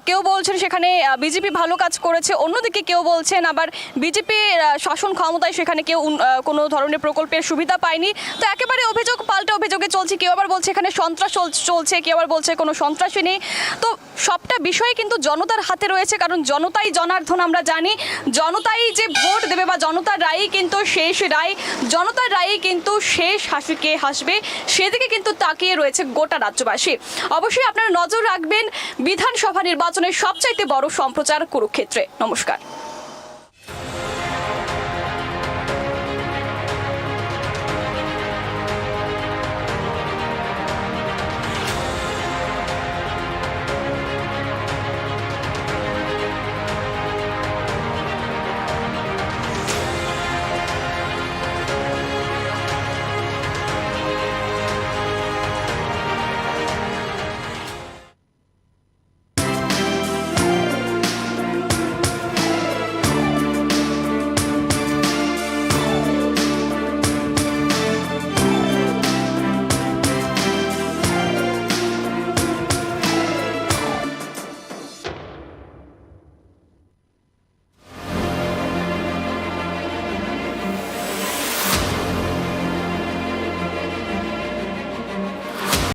কেউ বলছেন সেখানে বিজেপি ভালো কাজ করেছে, অন্যদিকে কেউ বলছেন আবার বিজেপি শাসন ক্ষমতায় সেখানে কেউ কোনো ধরনের প্রকল্পের সুবিধা পায়নি। তো একেবারে অভিযোগ পাল্টা অভিযোগে চলছে। কেউ আবার বলছে এখানে সন্ত্রাস চলছে, কেউ আবার বলছে কোনো সন্ত্রাসী নেই। তো সবটা বিষয় কিন্তু জনতার হাতে রয়েছে, কারণ জনতাই জনার্দন। আমরা জানি জনতাই যে ভোট দেবে বা জনতার রায়ই কিন্তু শেষ রায়, জনতার রায়ই কিন্তু শেষ হাসিকে হাসবে, সেদিকে কিন্তু তাকিয়ে রয়েছে গোটা রাজ্যবাসী। অবশ্যই আপনারা নজর রাখবেন বিধানসভা নির্বাচনের সবচাইতে বড় সম্প্রচার কুরুক্ষেত্রে। নমস্কার।